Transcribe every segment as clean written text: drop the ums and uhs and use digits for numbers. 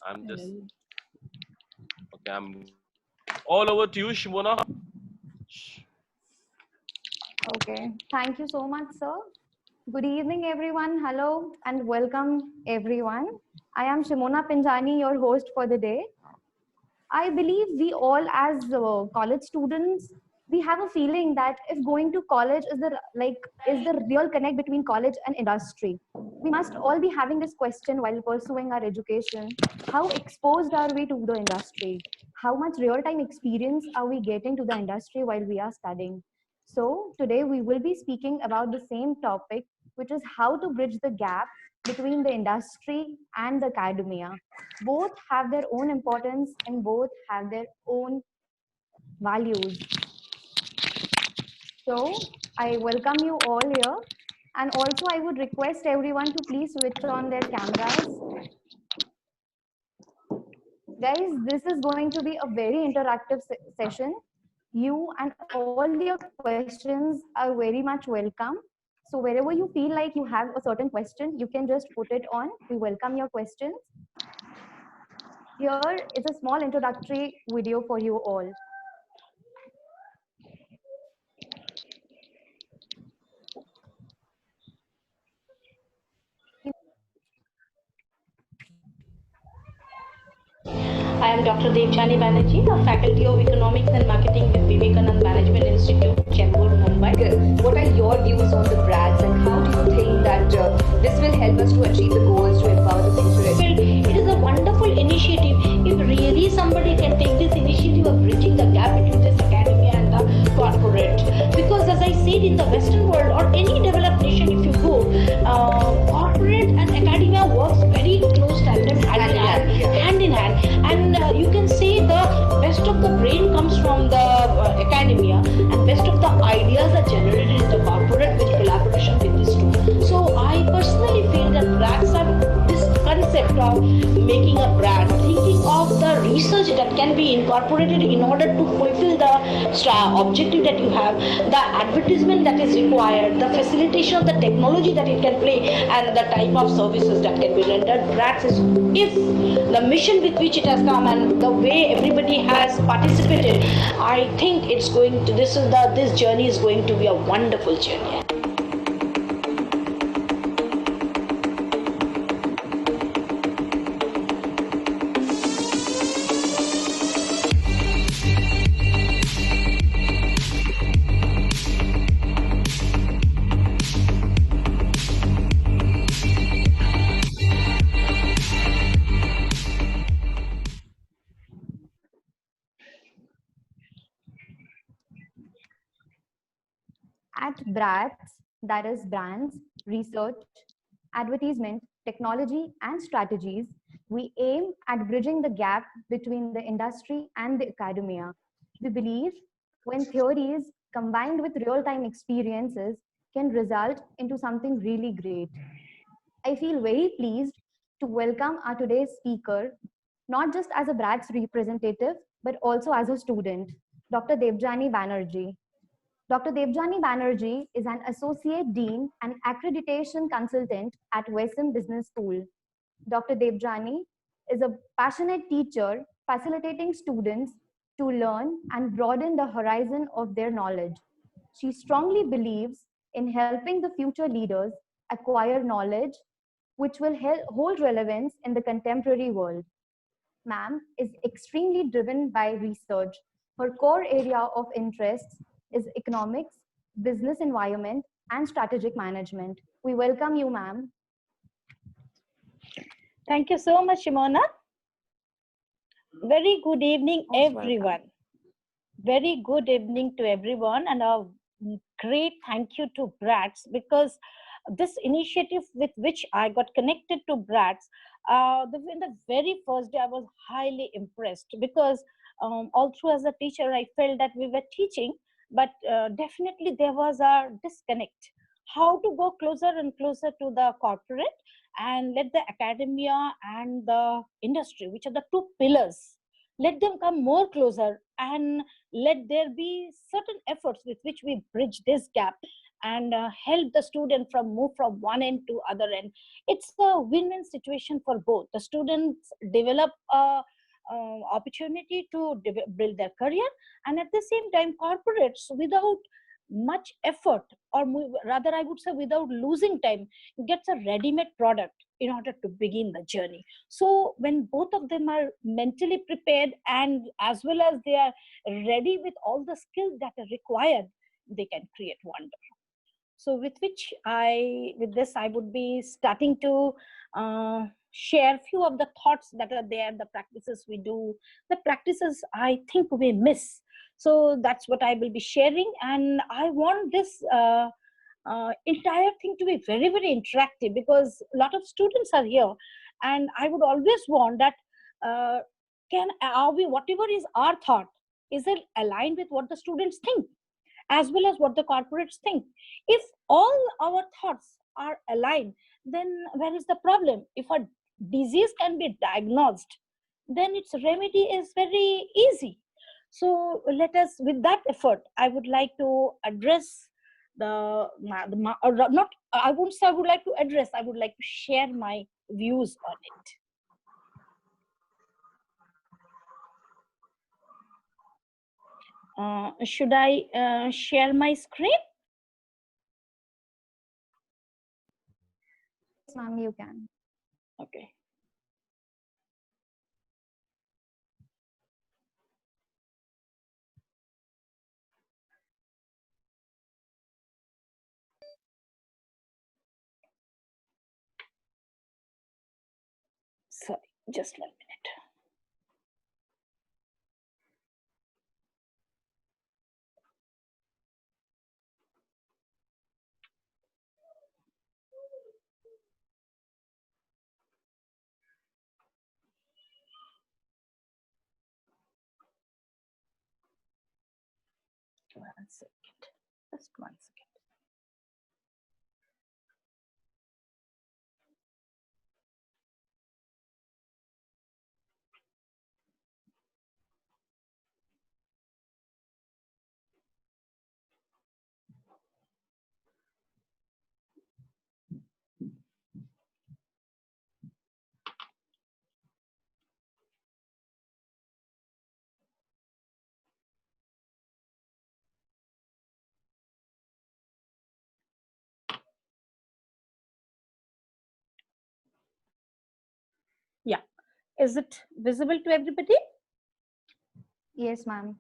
I'm just okay. I'm all over to you, Shimona. Okay, thank you so much, sir. Good evening, everyone. Hello and welcome, everyone. I am Shimona Pinjani, your host for the day. I believe we all, as college students, we have a feeling that if going to college is the real connect between college and industry. We must all be having this question while pursuing our education: how exposed are we to the industry? How much real-time experience are we getting to the industry while we are studying? So today we will be speaking about the same topic, which is how to bridge the gap between the industry and the academia. Both have their own importance and both have their own values. So I welcome you all here. And also I would request everyone to please switch on their cameras. Guys, this is going to be a very interactive session. You and all your questions are very much welcome. So wherever you feel like you have a certain question, you can just put it on. We welcome your questions. Here is a small introductory video for you all. I am Dr. Debjani Banerjee, a faculty of Economics and Marketing with Vivekanand Management Institute, Chembur, Mumbai. What are your views on the BRADs and how do you think that this will help us to achieve the goals to empower the future? Well, it is a wonderful initiative. If really somebody can take this initiative of bridging the gap between this academia and the corporate, because as I said, in the Western world or any developed nation, if you go, corporate and academia works very close hand in hand, and you can say the best of the brain comes from the academia, and best of the ideas are generated in the corporate with collaboration with these two. So I personally feel that BRADs are this concept of making a brand, thinking of the research that can be incorporated in order to fulfill the objective that you have, the advertisement that is required, the facilitation of the technology that it can play, and the type of services that can be rendered. BRADs is, if the mission with which it has come and the way everybody has participated, I think it's going to, this journey is going to be a wonderful journey. At BRADS, that is brands, research, advertisement, technology, and strategies, we aim at bridging the gap between the industry and the academia. We believe when theories combined with real-time experiences can result into something really great. I feel very pleased to welcome our today's speaker, not just as a BRADS representative, but also as a student, Dr. Debjani Banerjee. Dr. Debjani Banerjee is an Associate Dean and Accreditation Consultant at VESIM Business School. Dr. Debjani is a passionate teacher facilitating students to learn and broaden the horizon of their knowledge. She strongly believes in helping the future leaders acquire knowledge which will hold relevance in the contemporary world. Ma'am is extremely driven by research. Her core area of interest is economics, business environment, and strategic management. We welcome you, ma'am. Thank you so much, Shimona. Very good evening, everyone. Very good evening to everyone, and a great thank you to BRADS, because this initiative with which I got connected to BRADS, in the very first day I was highly impressed, because all through as a teacher I felt that we were teaching, but definitely there was a disconnect. How to go closer and closer to the corporate and let the academia and the industry, which are the two pillars, let them come more closer, and let there be certain efforts with which we bridge this gap. and help the student from move from one end to other end. It's a win-win situation for both. The students develop a opportunity to build their career, and at the same time corporates, without much effort, or rather I would say without losing time, gets a ready-made product in order to begin the journey. So when both of them are mentally prepared and as well as they are ready with all the skills that are required, they can create wonder. So with this I would be starting to share few of the thoughts that are there, the practices we do, the practices I think we miss. So that's what I will be sharing, and I want this entire thing to be very, very interactive, because a lot of students are here, and I would always want that are we, whatever is our thought, is it aligned with what the students think as well as what the corporates think? If all our thoughts are aligned, then where is the problem? If a disease can be diagnosed, then its remedy is very easy. So let us, with that effort, I would like to address not, I won't say I would like to address, I would like to share my views on it. Should I share my screen? Yes, ma'am, you can. Okay. Sorry, just 1 minute. One second, just 1 second. Yeah, is it visible to everybody? Yes, ma'am.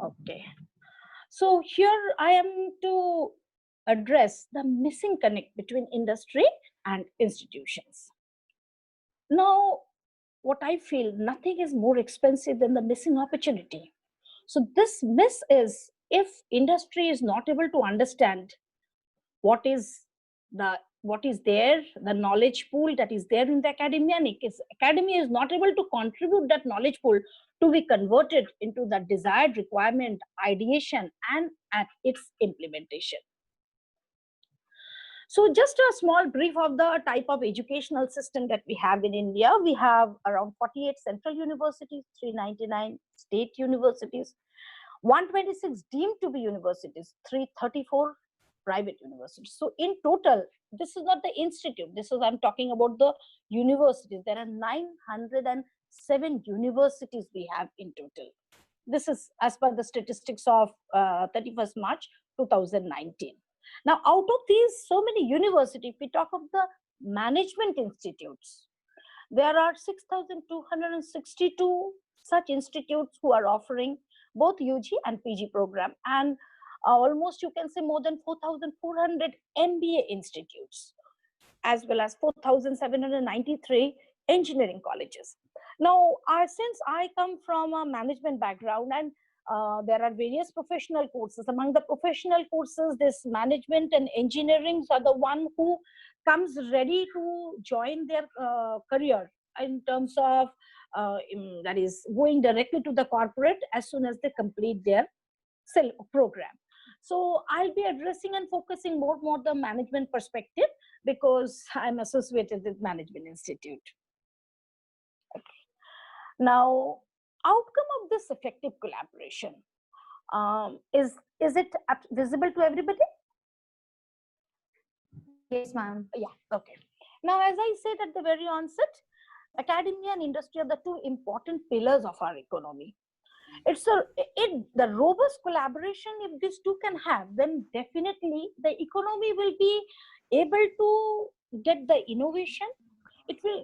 Okay. So here I am to address the missing connect between industry and institutions. Now, what I feel, nothing is more expensive than the missing opportunity. So this miss is, if industry is not able to understand what is there, the knowledge pool that is there in the academia, and if academia is not able to contribute that knowledge pool to be converted into the desired requirement, ideation, and at its implementation. So just a small brief of the type of educational system that we have in India. We have around 48 central universities, 399 state universities, 126 deemed to be universities, 334 private universities. So in total, this is not the institute, this is, I'm talking about the universities. There are 907 universities we have in total. This is as per the statistics of 31st March 2019. Now, out of these so many universities, if we talk of the management institutes, there are 6,262 such institutes who are offering both UG and PG program, and almost you can say more than 4,400 MBA institutes, as well as 4,793 engineering colleges. Now, since I come from a management background, and there are various professional courses. Among the professional courses, this management and engineering are the one who comes ready to join their career in terms of that is going directly to the corporate as soon as they complete their program. So I'll be addressing and focusing more the management perspective, because I'm associated with Management Institute. Okay. Now, outcome of this effective collaboration, is it visible to everybody? Yes, ma'am. Yeah, okay. Now, as I said at the very onset, academia and industry are the two important pillars of our economy. The robust collaboration, if these two can have, then definitely the economy will be able to get the innovation.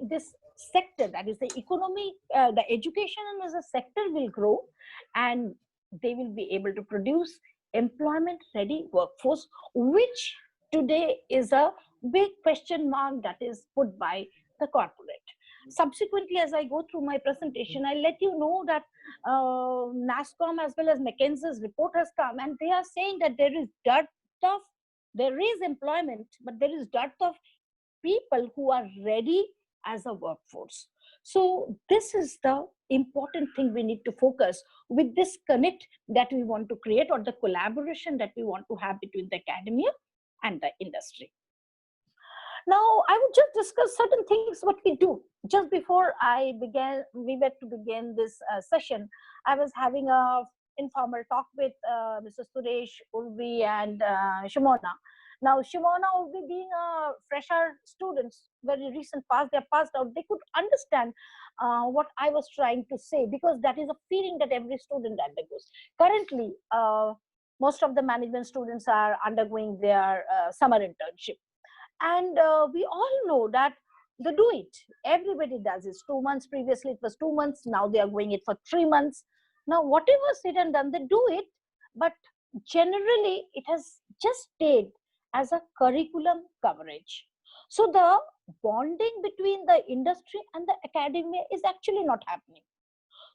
This sector, that is the economy, the education and as a sector will grow, and they will be able to produce employment ready workforce, which today is a big question mark that is put by the corporate. Subsequently, as I go through my presentation, I'll let you know that NASCOM as well as McKinsey's report has come, and they are saying that there is employment, but there is dearth of people who are ready as a workforce. So this is the important thing we need to focus with this connect that we want to create, or the collaboration that we want to have between the academia and the industry. Now, I would just discuss certain things what we do. Just before we were to begin this session, I was having a informal talk with Mr. Suresh, Urvi, and Shimona. Now, Shimona, Urvi being a fresher students, very recent past, they passed out, they could understand what I was trying to say, because that is a feeling that every student undergoes. Currently, most of the management students are undergoing their summer internship. And we all know that they do it. Everybody does it. 2 months, previously it was 2 months. Now they are going it for 3 months. Now, whatever said and done, they do it. But generally, it has just stayed as a curriculum coverage. So the bonding between the industry and the academia is actually not happening.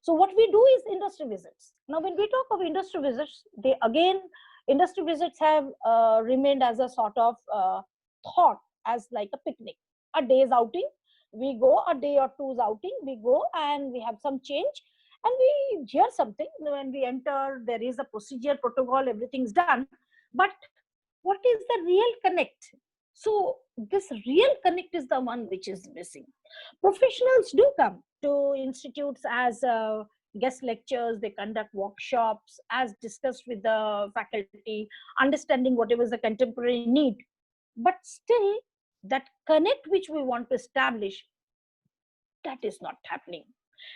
So what we do is industry visits. Now, when we talk of industry visits, industry visits have remained as a sort of thought, as like a picnic, a day's outing. We go, a day or two's outing, we go and we have some change and we hear something. When we enter, there is a procedure, protocol, everything's done. But what is the real connect? So this real connect is the one which is missing. Professionals do come to institutes as guest lectures, they conduct workshops as discussed with the faculty, understanding whatever is the contemporary need. But still, that connect which we want to establish, that is not happening.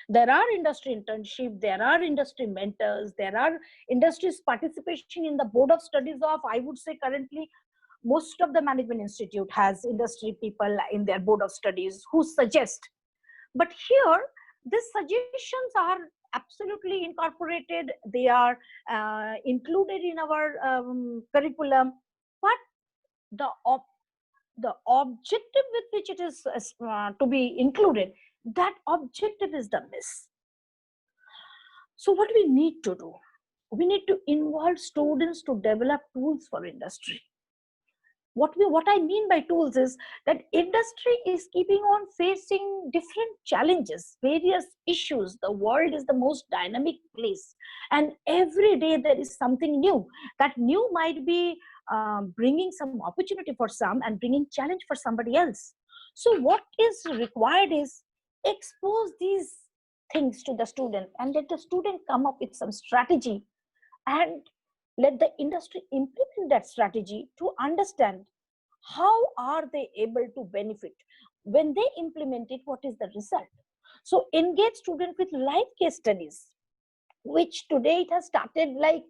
There are industry internship, there are industry mentors, there are industry's participation in the board of studies of, I would say currently, most of the management institute has industry people in their board of studies who suggest. But here, these suggestions are absolutely incorporated. They are included in our curriculum. But the objective with which it is to be included, that objective is the miss. So what we need to do, we need to involve students to develop tools for industry. What I mean by tools is that industry is keeping on facing different challenges, various issues. The world is the most dynamic place, and every day there is something new. That new might be bringing some opportunity for some and bringing challenge for somebody else. So what is required is expose these things to the student and let the student come up with some strategy, and let the industry implement that strategy to understand how are they able to benefit. When they implement it, what is the result? So engage student with live case studies, which today it has started like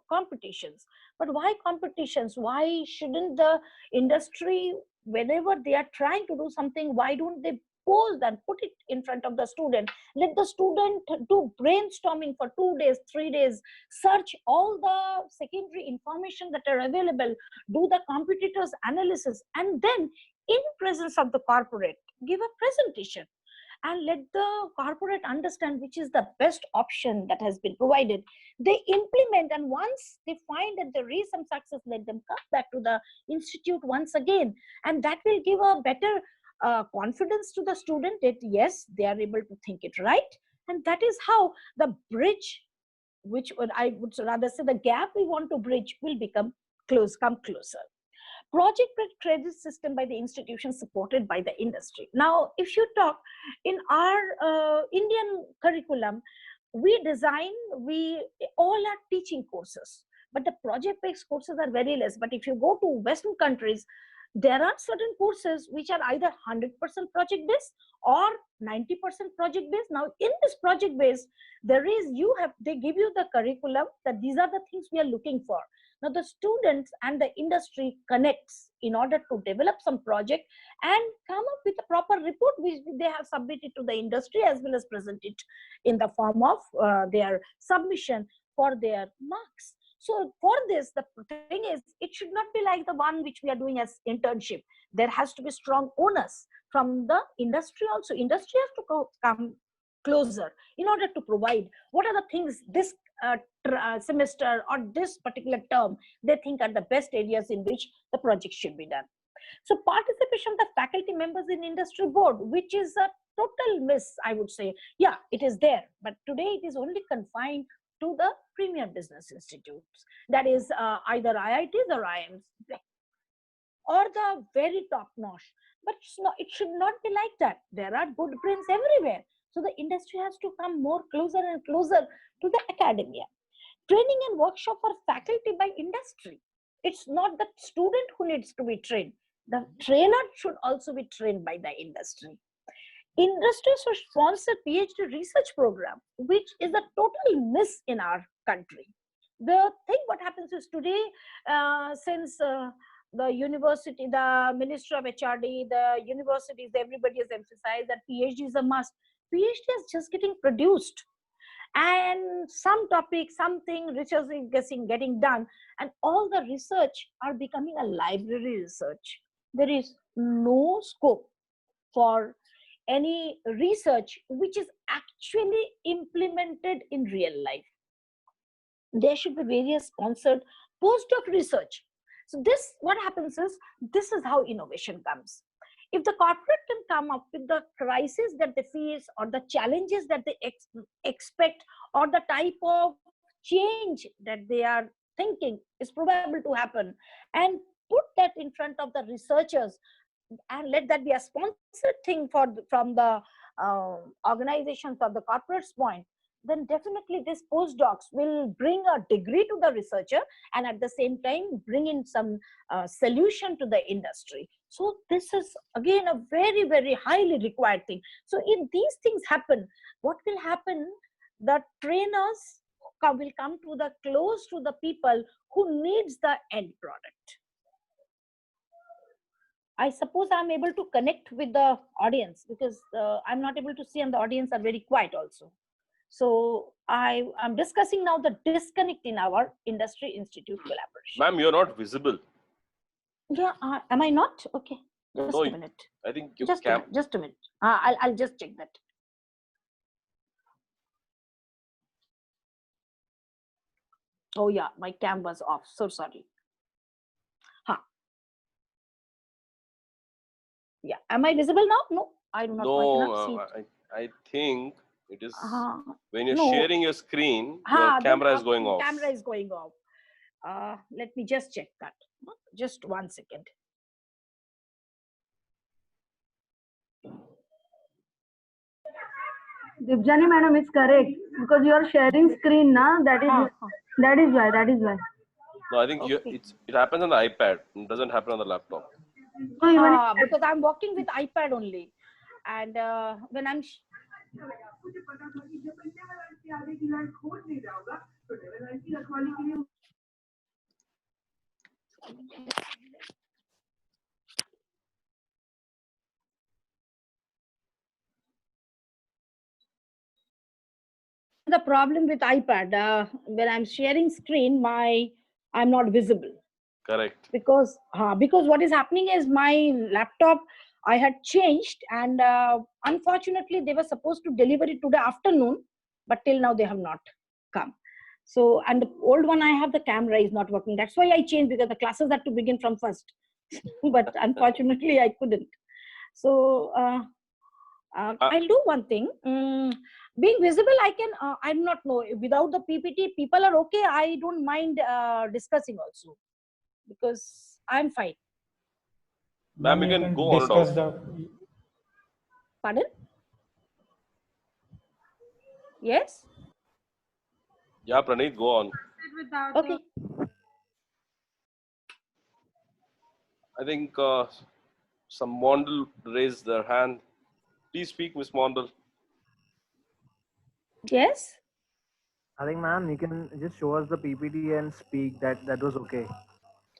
competitions. But why competitions? Why shouldn't the industry, whenever they are trying to do something, why don't they pose and put it in front of the student? Let the student do brainstorming for 2 days, 3 days, search all the secondary information that are available, do the competitors analysis, and then in presence of the corporate, give a presentation and let the corporate understand which is the best option that has been provided. They implement, and once they find that there is some success, let them come back to the institute once again, and that will give a better confidence to the student that yes, they are able to think it right. And that is how the bridge, which I would rather say the gap we want to bridge, will come closer. Project-based credit system by the institution supported by the industry. Now, if you talk in our Indian curriculum, we all are teaching courses, but the project-based courses are very less. But if you go to Western countries, There are certain courses which are either 100% project based or 90% project based. Now in this project based, they give you the curriculum that these are the things we are looking for. Now the students and the industry connects in order to develop some project and come up with a proper report which they have submitted to the industry, as well as present it in the form of their submission for their marks. So for this, the thing is, it should not be like the one which we are doing as internship. There has to be strong onus from the industry also. Industry has to come closer in order to provide what are the things this semester or this particular term they think are the best areas in which the project should be done. So participation of the faculty members in industry board, which is a total miss, I would say. Yeah, it is there, but today it is only confined to the premier business institutes, that is either IITs or IIMs, or the very top notch. But it should not be like that. There are good brains everywhere. So the industry has to come more closer and closer to the academia. Training and workshop for faculty by industry. It's not the student who needs to be trained. The trainer should also be trained by the industry. Industry should sponsor PhD research program, which is a total miss in our country. The thing what happens is today, since the university, the Ministry of HRD, the universities, everybody has emphasized that PhD is a must. PhD is just getting produced, and some topic, something research is getting done, and all the research are becoming a library research. There is no scope for any research which is actually implemented in real life. There should be various sponsored postdoc research. So this, what happens is, this is how innovation comes. If the corporate can come up with the crisis that they face, or the challenges that they expect, or the type of change that they are thinking is probable to happen, and put that in front of the researchers, and let that be a sponsored thing from the organizations or the corporate's point, then definitely these postdocs will bring a degree to the researcher, and at the same time bring in some solution to the industry. So this is again a very, very highly required thing. So if these things happen, what will happen? The trainers will come to the close to the people who needs the end product. I suppose I'm able to connect with the audience, because I'm not able to see, and the audience are very quiet also. So I'm discussing now the disconnect in our industry institute collaboration. Ma'am, you're not visible. Yeah, am I not? Okay, just No, a minute. I think you Just a minute. I'll just check that. Oh yeah, my cam was off. So sorry. Yeah, am I visible now? No, I do not. No, I cannot see it. I think it is when you're no. sharing your screen, your camera is going off. Camera is going off. Let me just check that. Just 1 second. Debjani madam, it's correct, because you are sharing screen now. That is why. No, I think it happens on the iPad. It doesn't happen on the laptop. Because I'm working with iPad only, and when I'm the problem with iPad, when I'm sharing screen, I'm not visible. Correct. Because what is happening is, my laptop I had changed, and unfortunately they were supposed to deliver it today afternoon, but till now they have not come. So, and the old one I have, the camera is not working. That's why I changed, because the classes had to begin from first. But unfortunately I couldn't. So I'll do one thing. Being visible, I can, I'm not know, without the PPT, people are okay. I don't mind discussing also, because I'm fine. Ma'am, you can go on and off. Pardon? Yes? Yeah, Praneeth, go on. Okay. I think some Mondal raised their hand. Please speak, Miss Mondal. Yes. I think, ma'am, you can just show us the PPT and speak. That was okay.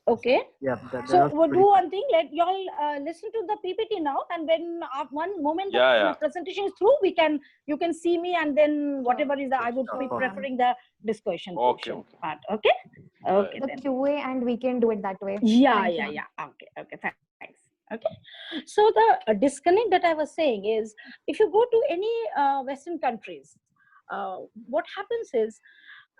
Okay. Yeah, that So was we'll pretty do fine. one thing. Let y'all listen to the PPT now, and when one moment Yeah, the presentation is through, you can see me, and then whatever is I would be Sure. preferring the discussion Okay, portion okay. part. Okay. Okay. The Then. QA, and we can do it that way. Yeah, Thank yeah, you. yeah. Okay, okay. Thanks. Okay. So the disconnect that I was saying is, if you go to any Western countries, what happens is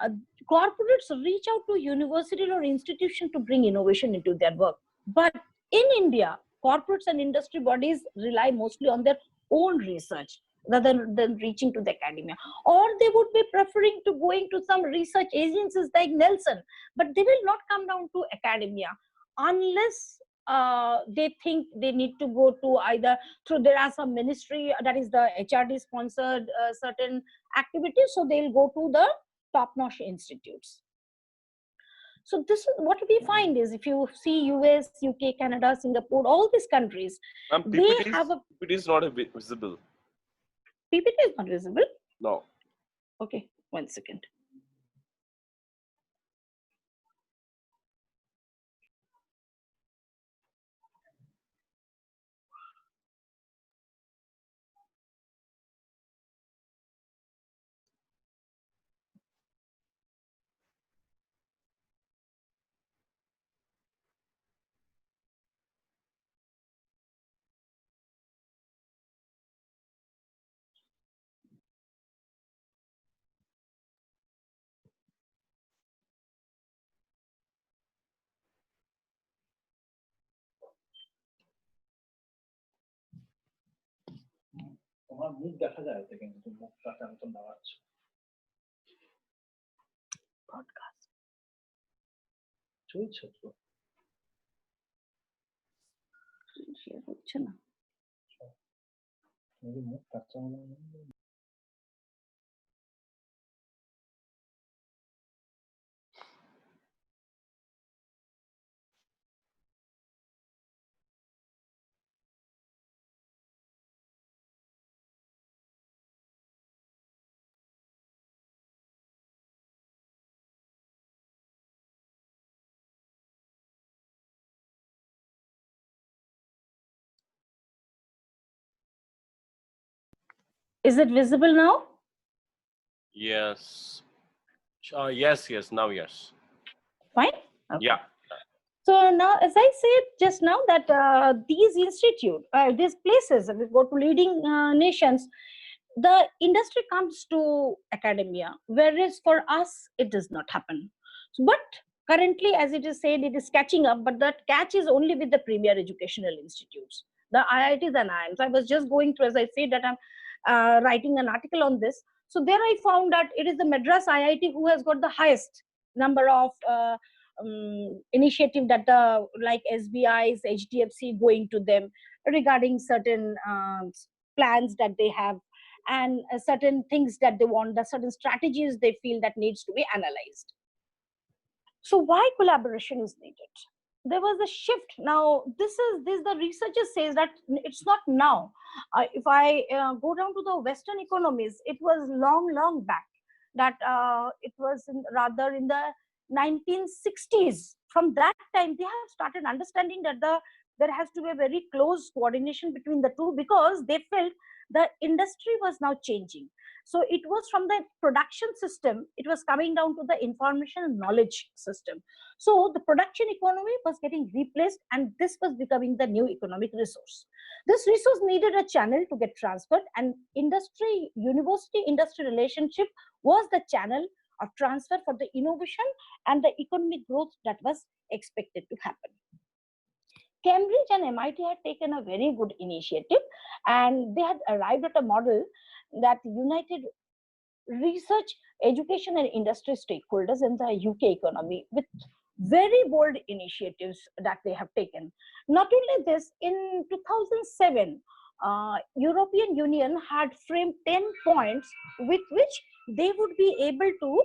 uh, corporates reach out to university or institution to bring innovation into their work. But in India, corporates and industry bodies rely mostly on their own research rather than reaching to the academia, or they would be preferring to going to some research agencies like Nelson, but they will not come down to academia unless they think they need to go to either through, there are some ministry, that is the HRD sponsored certain activities, so they'll go to the top-notch institutes. So this is what we find is, if you see US, UK, Canada, Singapore, all these countries, they have a PPT is not visible. PPT is not visible. No. Okay, 1 second. Broadcast. Share হচ্ছে না। Is it visible now? Yes. Yes. Now, yes. Fine. Okay. Yeah. So now, as I said just now, that these institutes, these places, we go to leading nations, the industry comes to academia, whereas for us, it does not happen. But currently, as it is said, it is catching up, but that catch is only with the premier educational institutes, the IITs and IIMs. I was just going through, as I said, that I'm writing an article on this. So there I found that it is the Madras IIT who has got the highest number of initiative that the like SBI's, HDFC going to them regarding certain plans that they have, and certain things that they want, the certain strategies they feel that needs to be analyzed. So why collaboration is needed? There was a shift. Now this the researcher says that it's not now. If I go down to the Western economies, it was long back, that it was rather in the 1960s. From that time they have started understanding that there has to be a very close coordination between the two, because they felt the industry was now changing. So it was from the production system, it was coming down to the information and knowledge system. So the production economy was getting replaced, and this was becoming the new economic resource. This resource needed a channel to get transferred, and university industry relationship was the channel of transfer for the innovation and the economic growth that was expected to happen. Cambridge and MIT had taken a very good initiative, and they had arrived at a model that united research, education, and industry stakeholders in the UK economy with very bold initiatives that they have taken. Not only this, in 2007, European Union had framed 10 points with which they would be able to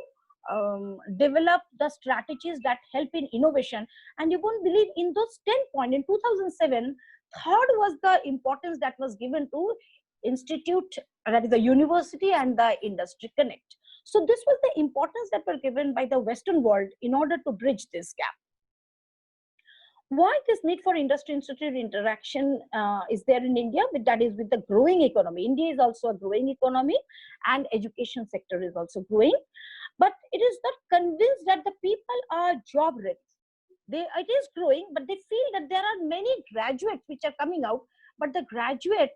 develop the strategies that help in innovation. And you won't believe, in those 10 points in 2007, third was the importance that was given to institute, that is the university and the industry connect. So this was the importance that were given by the Western world in order to bridge this gap. Why this need for industry institute interaction is there in India? That is with the growing economy. India is also a growing economy, and education sector is also growing. But it is not convinced that the people are job ready. It is growing, but they feel that there are many graduates which are coming out, but the graduate,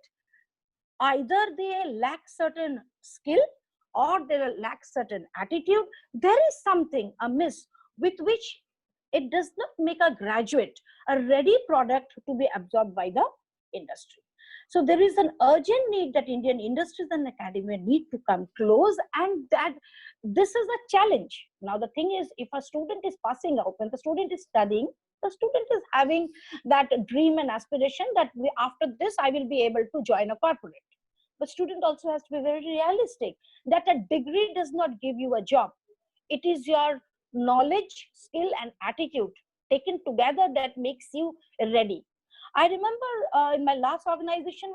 either they lack certain skill or they lack certain attitude. There is something amiss with which it does not make a graduate a ready product to be absorbed by the industry. So there is an urgent need that Indian industries and academia need to come close, and that this is a challenge. Now the thing is, if a student is passing out, when the student is studying, the student is having that dream and aspiration that after this I will be able to join a corporate. But student also has to be very realistic that a degree does not give you a job. It is your knowledge, skill and attitude taken together that makes you ready. I remember in my last organization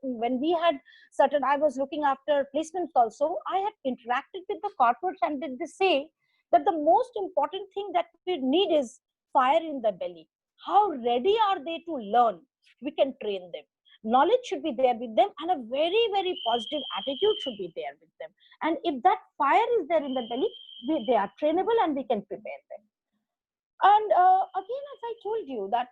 when we had certain, I was looking after placements also, I had interacted with the corporates, and did they say that the most important thing that we need is fire in the belly. How ready are they to learn? We can train them. Knowledge should be there with them, and a very, very positive attitude should be there with them. And if that fire is there in the belly, they are trainable and we can prepare them. And again, as I told you, that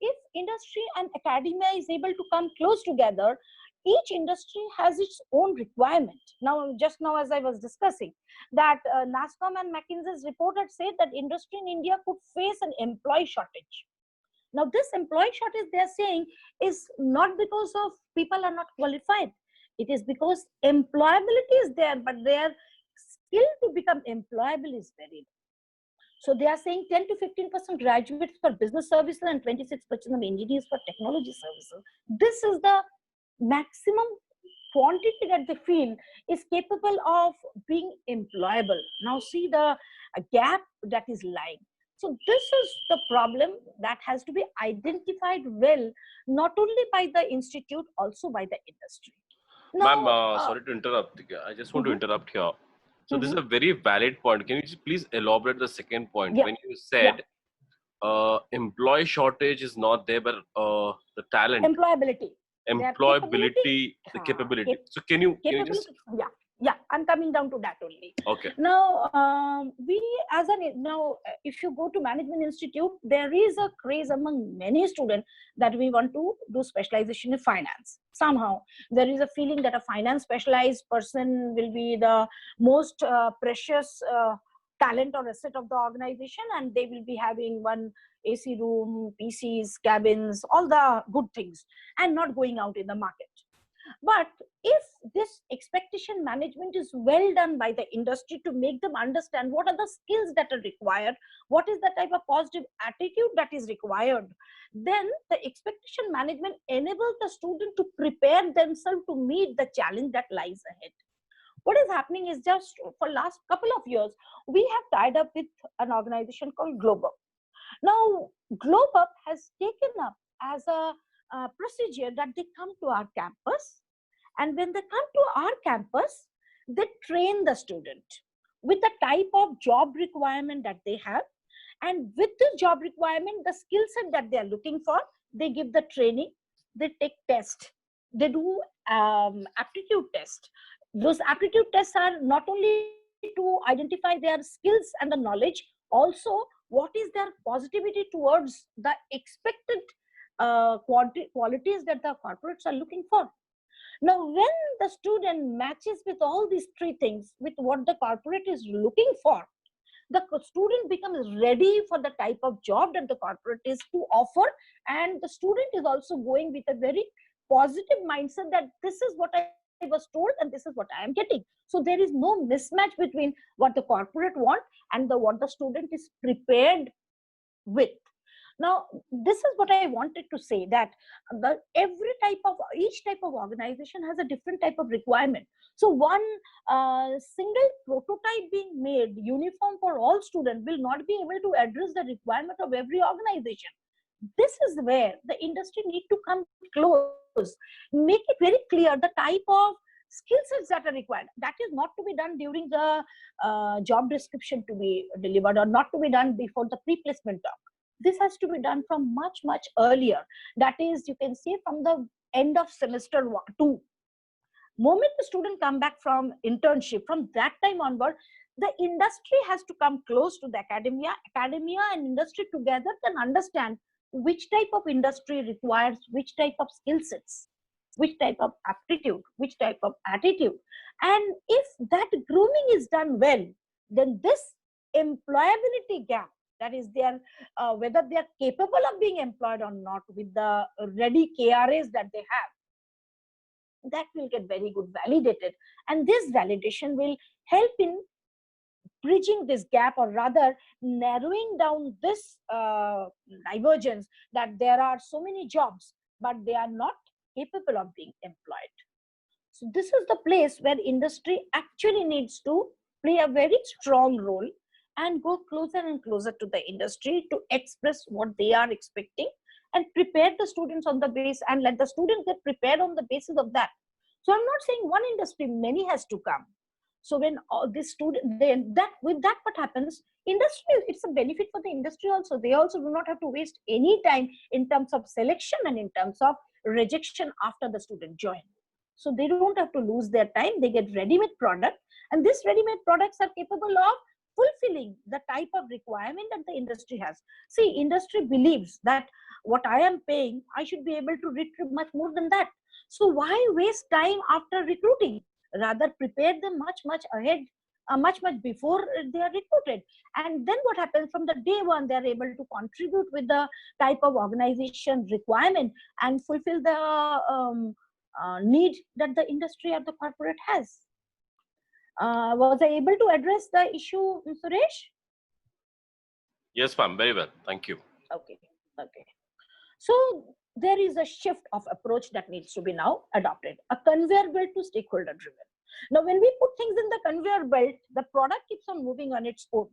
if industry and academia is able to come close together, each industry has its own requirement. Now, just now as I was discussing, that NASCOM and McKinsey's report had said that industry in India could face an employee shortage. Now, this employee shortage, they are saying, is not because of people are not qualified. It is because employability is there, but their skill to become employable is very low. So they are saying 10 to 15% graduates for business services and 26% of engineers for technology services. This is the maximum quantity that they feel is capable of being employable. Now see the gap that is lying. So this is the problem that has to be identified well, not only by the institute, also by the industry. Ma'am, sorry to interrupt. I just want to interrupt here. So this is a very valid point. Can you just please elaborate the second point? Yeah. When you said employee shortage is not there, but the talent, employability, the capability. So can you just... Yeah, I'm coming down to that only. Okay. Now, if you go to Management Institute, there is a craze among many students that we want to do specialization in finance. Somehow, there is a feeling that a finance specialized person will be the most precious talent or asset of the organization, and they will be having one AC room, PCs, cabins, all the good things, and not going out in the market. But if this expectation management is well done by the industry to make them understand what are the skills that are required, what is the type of positive attitude that is required, then the expectation management enables the student to prepare themselves to meet the challenge that lies ahead. What is happening is, just for last couple of years, we have tied up with an organization called GlobeUp. Now, GlobeUp has taken up as a procedure that they come to our campus, and when they come to our campus, they train the student with the type of job requirement that they have, and with the job requirement, the skill set that they are looking for, they give the training, they take tests, they do aptitude test. Those aptitude tests are not only to identify their skills and the knowledge, also what is their positivity towards the expected qualities that the corporates are looking for. Now, when the student matches with all these three things, with what the corporate is looking for, the student becomes ready for the type of job that the corporate is to offer, and the student is also going with a very positive mindset that this is what I was told and this is what I am getting. So there is no mismatch between what the corporate want and what the student is prepared with. Now, this is what I wanted to say, that each type of organization has a different type of requirement. So one single prototype being made uniform for all students will not be able to address the requirement of every organization. This is where the industry need to come close, make it very clear the type of skill sets that are required. That is not to be done during the job description to be delivered, or not to be done before the pre-placement talk. This has to be done from much, much earlier. That is, you can say from the end of semester 2. Moment the student come back from internship, from that time onward, the industry has to come close to the academia. Academia and industry together can understand which type of industry requires which type of skill sets, which type of aptitude, which type of attitude. And if that grooming is done well, then this employability gap, that is whether they are capable of being employed or not with the ready KRAs that they have, that will get very good validated. And this validation will help in bridging this gap, or rather narrowing down this divergence, that there are so many jobs, but they are not capable of being employed. So this is the place where industry actually needs to play a very strong role and go closer and closer to the industry to express what they are expecting and prepare the students on the base, and let the students get prepared on the basis of that. So I'm not saying one industry, many has to come. So when this student, then with that what happens, industry, it's a benefit for the industry also. They also do not have to waste any time in terms of selection and in terms of rejection after the student join. So they don't have to lose their time. They get ready-made product, and these ready-made products are capable of fulfilling the type of requirement that the industry has. See, industry believes that what I am paying, I should be able to retrieve much more than that. So why waste time after recruiting? Rather prepare them much ahead, much before they are recruited. And then what happens, from the day one, they are able to contribute with the type of organization requirement and fulfill the need that the industry or the corporate has. Was I able to address the issue, Suresh? Yes, ma'am. Very well. Thank you. Okay. So there is a shift of approach that needs to be now adopted, a conveyor belt to stakeholder driven. Now, when we put things in the conveyor belt, the product keeps on moving on its own.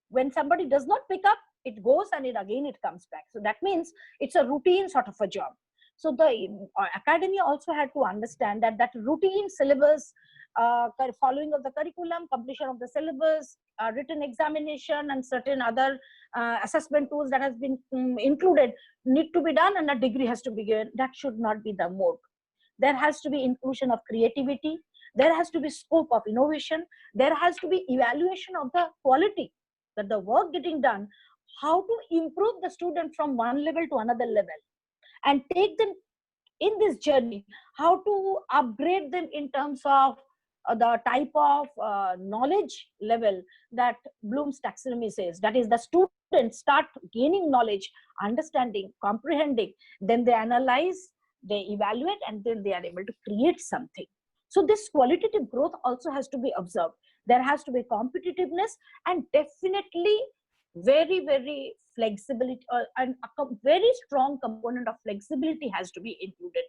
When somebody does not pick up, it goes and it comes back. So that means it's a routine sort of a job. So the academia also had to understand that routine syllabus, following of the curriculum, completion of the syllabus, written examination, and certain other assessment tools that has been included need to be done, and a degree has to be given. That should not be the mode. There has to be inclusion of creativity. There has to be scope of innovation. There has to be evaluation of the quality, that the work getting done, how to improve the student from one level to another level, and take them in this journey, how to upgrade them in terms of the type of knowledge level that Bloom's taxonomy says. That is, the students start gaining knowledge, understanding, comprehending, then they analyze, they evaluate, and then they are able to create something. So this qualitative growth also has to be observed. There has to be competitiveness, and definitely very flexibility, and a very strong component of flexibility has to be included.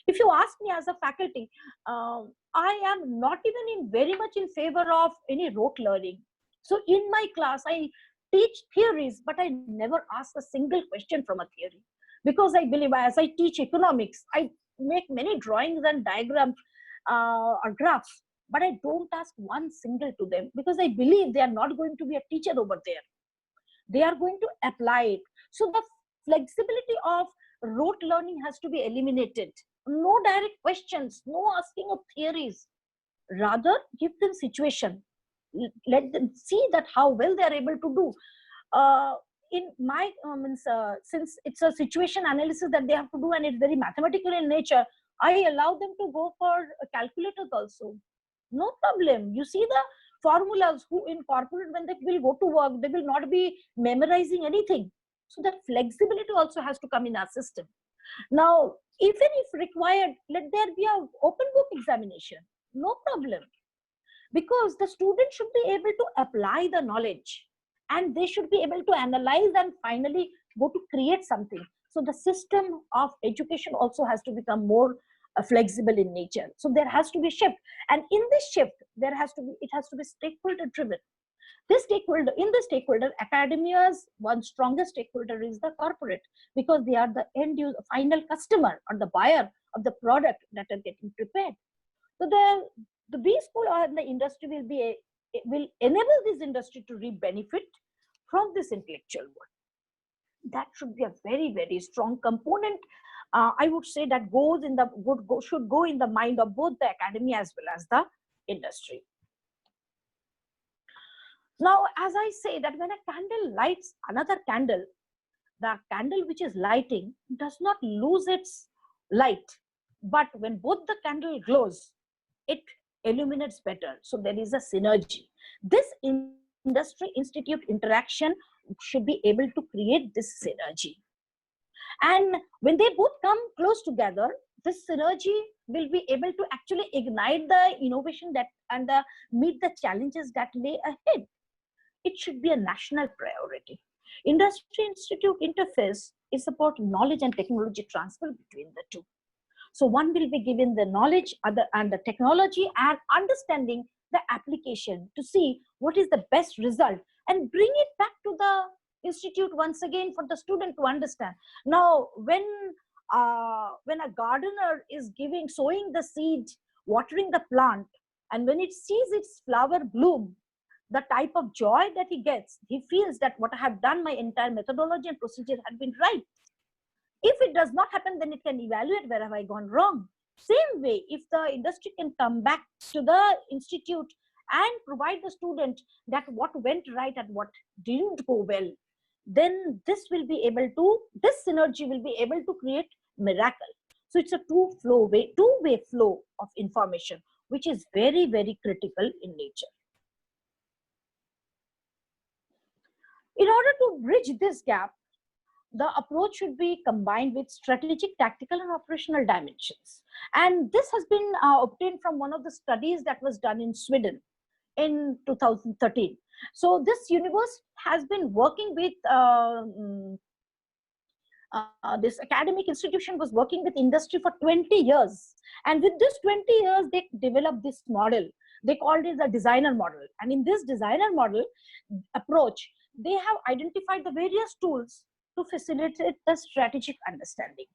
If you ask me as a faculty, I am not even very much in favor of any rote learning. So in my class, I teach theories, but I never ask a single question from a theory, because I believe, as I teach economics, I make many drawings and diagrams or graphs, but I don't ask one single to them, because I believe they are not going to be a teacher over there. They are going to apply it. So the flexibility of rote learning has to be eliminated. No direct questions, no asking of theories. Rather, give them situation. Let them see that how well they are able to do. In my since it's a situation analysis that they have to do, and it's very mathematical in nature, I allow them to go for calculators also. No problem. You see the formulas, who in corporate, when they will go to work, they will not be memorizing anything. So that flexibility also has to come in our system. Now, even if required, let there be an open book examination. No problem. Because the student should be able to apply the knowledge, and they should be able to analyze and finally go to create something. So the system of education also has to become more flexible in nature. So there has to be shift, and in this shift it has to be stakeholder driven. In the stakeholder, academia's one strongest stakeholder is the corporate, because they are the end user, final customer or the buyer of the product that are getting prepared. So the B school or the industry will enable this industry to reap benefit from this intellectual work. That should be a very, very strong component. I would say that should go in the mind of both the academy as well as the industry. Now, as I say that when a candle lights another candle, the candle which is lighting does not lose its light, but when both the candle glows, it illuminates better. So there is a synergy. This industry institute interaction should be able to create this synergy. And when they both come close together, this synergy will be able to actually ignite the innovation and meet the challenges that lay ahead. It should be a national priority. Industry institute interface is about knowledge and technology transfer between the two. So one will be given the knowledge and the technology and understanding the application to see what is the best result and bring it back to the institute once again for the student to understand. Now, when a gardener is sowing the seed, watering the plant, and when it sees its flower bloom, the type of joy that he gets, he feels that what I have done, my entire methodology and procedure had been right. If it does not happen, then it can evaluate where have I gone wrong. Same way, if the industry can come back to the institute and provide the student that what went right and what didn't go well, then this synergy will be able to create miracle. So it's a two-way flow of information, which is very, very critical in nature. In order to bridge this gap, the approach should be combined with strategic, tactical, and operational dimensions. And this has been obtained from one of the studies that was done in Sweden in 2013. So this universe has been working with, this academic institution was working with industry for 20 years. And with this 20 years, they developed this model. They called it the designer model. And in this designer model approach, they have identified the various tools to facilitate the strategic understanding.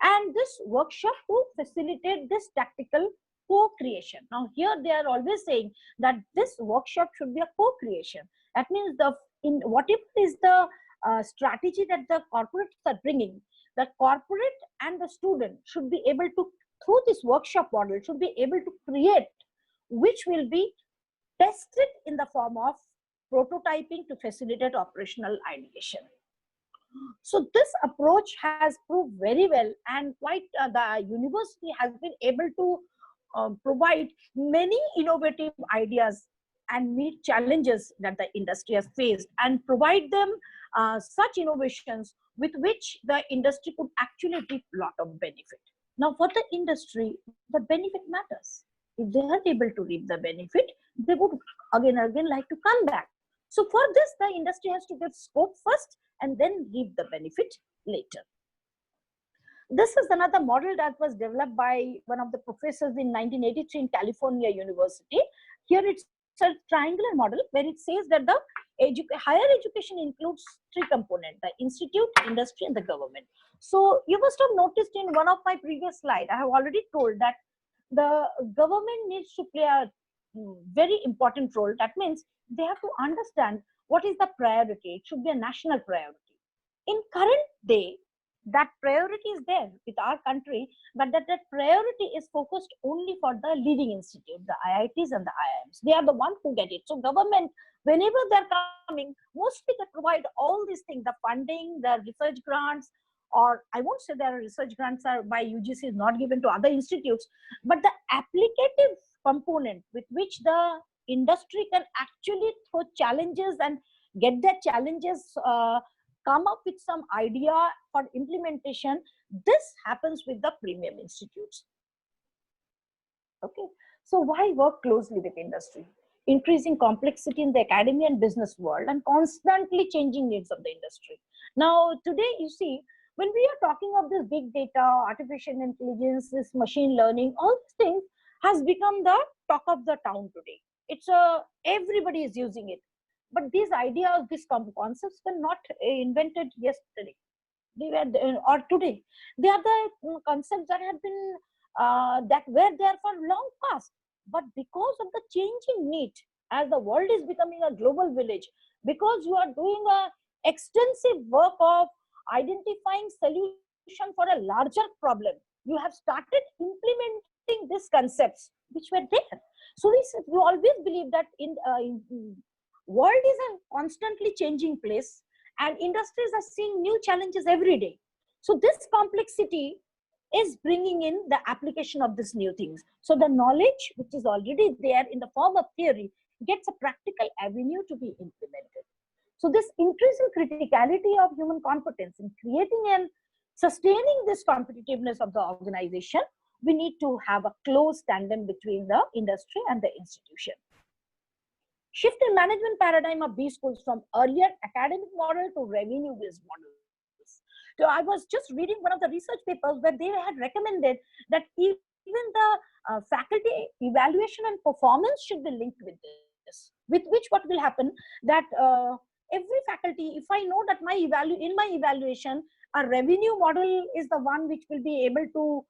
And this workshop will facilitate this tactical co-creation. Now here they are always saying that this workshop should be a co-creation. That means whatever is the strategy that the corporates are bringing, the corporate and the student should be able to, through this workshop model, should be able to create, which will be tested in the form of prototyping to facilitate operational ideation. So this approach has proved very well, and quite the university has been able to provide many innovative ideas and meet challenges that the industry has faced and provide them such innovations with which the industry could actually reap a lot of benefit. Now for the industry, the benefit matters. If they are able to reap the benefit, they would again and again like to come back. So for this, the industry has to give scope first and then reap the benefit later. This is another model that was developed by one of the professors in 1983 in California University. Here it's a triangular model where it says that the higher education includes three components: the institute, industry, and the government. So you must have noticed in one of my previous slides, I have already told that the government needs to play a very important role. That means they have to understand what is the priority. It should be a national priority. In current day, that priority is there with our country, but that priority is focused only for the leading institute, the IITs and the IIMs. They are the ones who get it. So government, whenever they're coming, mostly they provide all these things, the funding, the research grants, or I won't say their research grants are by UGC is not given to other institutes, but the applicative component with which the industry can actually throw challenges and get their challenges, come up with some idea for implementation, this happens with the premium institutes. Okay, so why work closely with industry? increasing complexity in the academy and business world, and constantly changing needs of the industry. Now, today, you see, when we are talking of this big data, artificial intelligence, this machine learning, all these things has become the talk of the town today. It's everybody is using it. But these ideas, these concepts were not invented yesterday. They were, or today. They are the concepts that have been, that were there for long past. But because of the changing need, as the world is becoming a global village, because you are doing a extensive work of identifying solution for a larger problem, you have started implementing these concepts which were there. So we always believe that in world is a constantly changing place, and industries are seeing new challenges every day. So this complexity is bringing in the application of these new things. So the knowledge which is already there in the form of theory gets a practical avenue to be implemented. So this increasing criticality of human competence in creating and sustaining this competitiveness of the organization, we need to have a close tandem between the industry and the institution. Shift in management paradigm of B schools from earlier academic model to revenue-based models. So I was just reading one of the research papers where they had recommended that even the faculty evaluation and performance should be linked with this. With which what will happen that every faculty, if I know that in my evaluation, a revenue model is the one which will be able to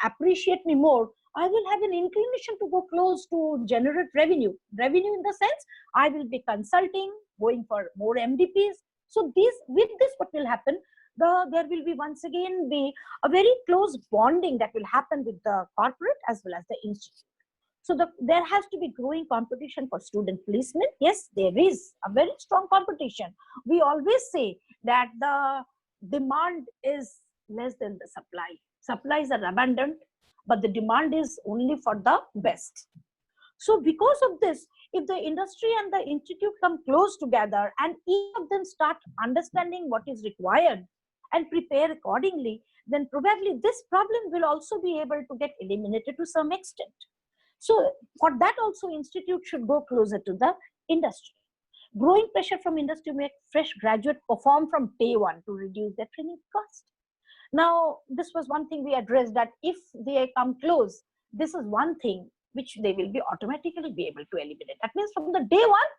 appreciate me more, I will have an inclination to go close to generate revenue. Revenue in the sense, I will be consulting, going for more MDPs. So with this, what will happen? There will be once again be a very close bonding that will happen with the corporate as well as the institute. So there has to be growing competition for student placement. Yes, there is a very strong competition. We always say that the demand is less than the supply. Supplies are abundant, but the demand is only for the best. So because of this, if the industry and the institute come close together and each of them start understanding what is required and prepare accordingly, then probably this problem will also be able to get eliminated to some extent. So for that also, institute should go closer to the industry. Growing pressure from industry to make fresh graduate perform from day one to reduce their training cost. Now, this was one thing we addressed, that if they come close, this is one thing which they will be automatically be able to eliminate. That means from the day one,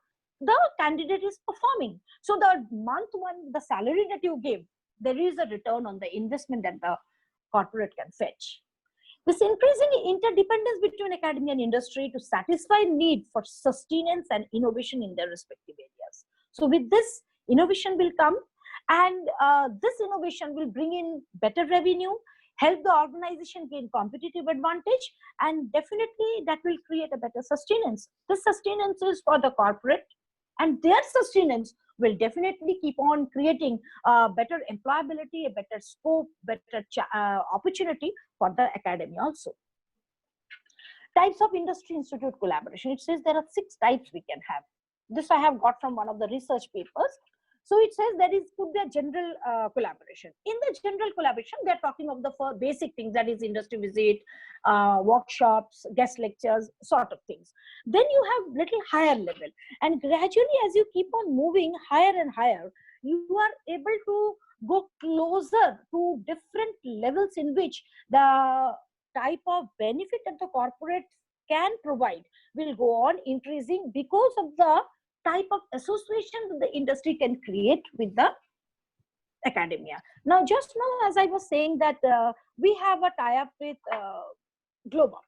the candidate is performing. So the month one, the salary that you give, there is a return on the investment that the corporate can fetch. This increasing interdependence between academia and industry to satisfy need for sustenance and innovation in their respective areas. So with this, innovation will come, and this innovation will bring in better revenue, help the organization gain competitive advantage, and definitely that will create a better sustenance. This sustenance is for the corporate, and their sustenance will definitely keep on creating better employability, a better scope, better opportunity for the academy also. Types of industry institute collaboration. It says there are 6 types we can have. This I have got from one of the research papers. So it says there could be a general collaboration. In the general collaboration, they're talking of the basic things, that is industry visit, workshops, guest lectures, sort of things. Then you have little higher level, and gradually as you keep on moving higher and higher, you are able to go closer to different levels in which the type of benefit that the corporate can provide will go on increasing because of the type of association that the industry can create with the academia. Now, just now, as I was saying that we have a tie-up with Global.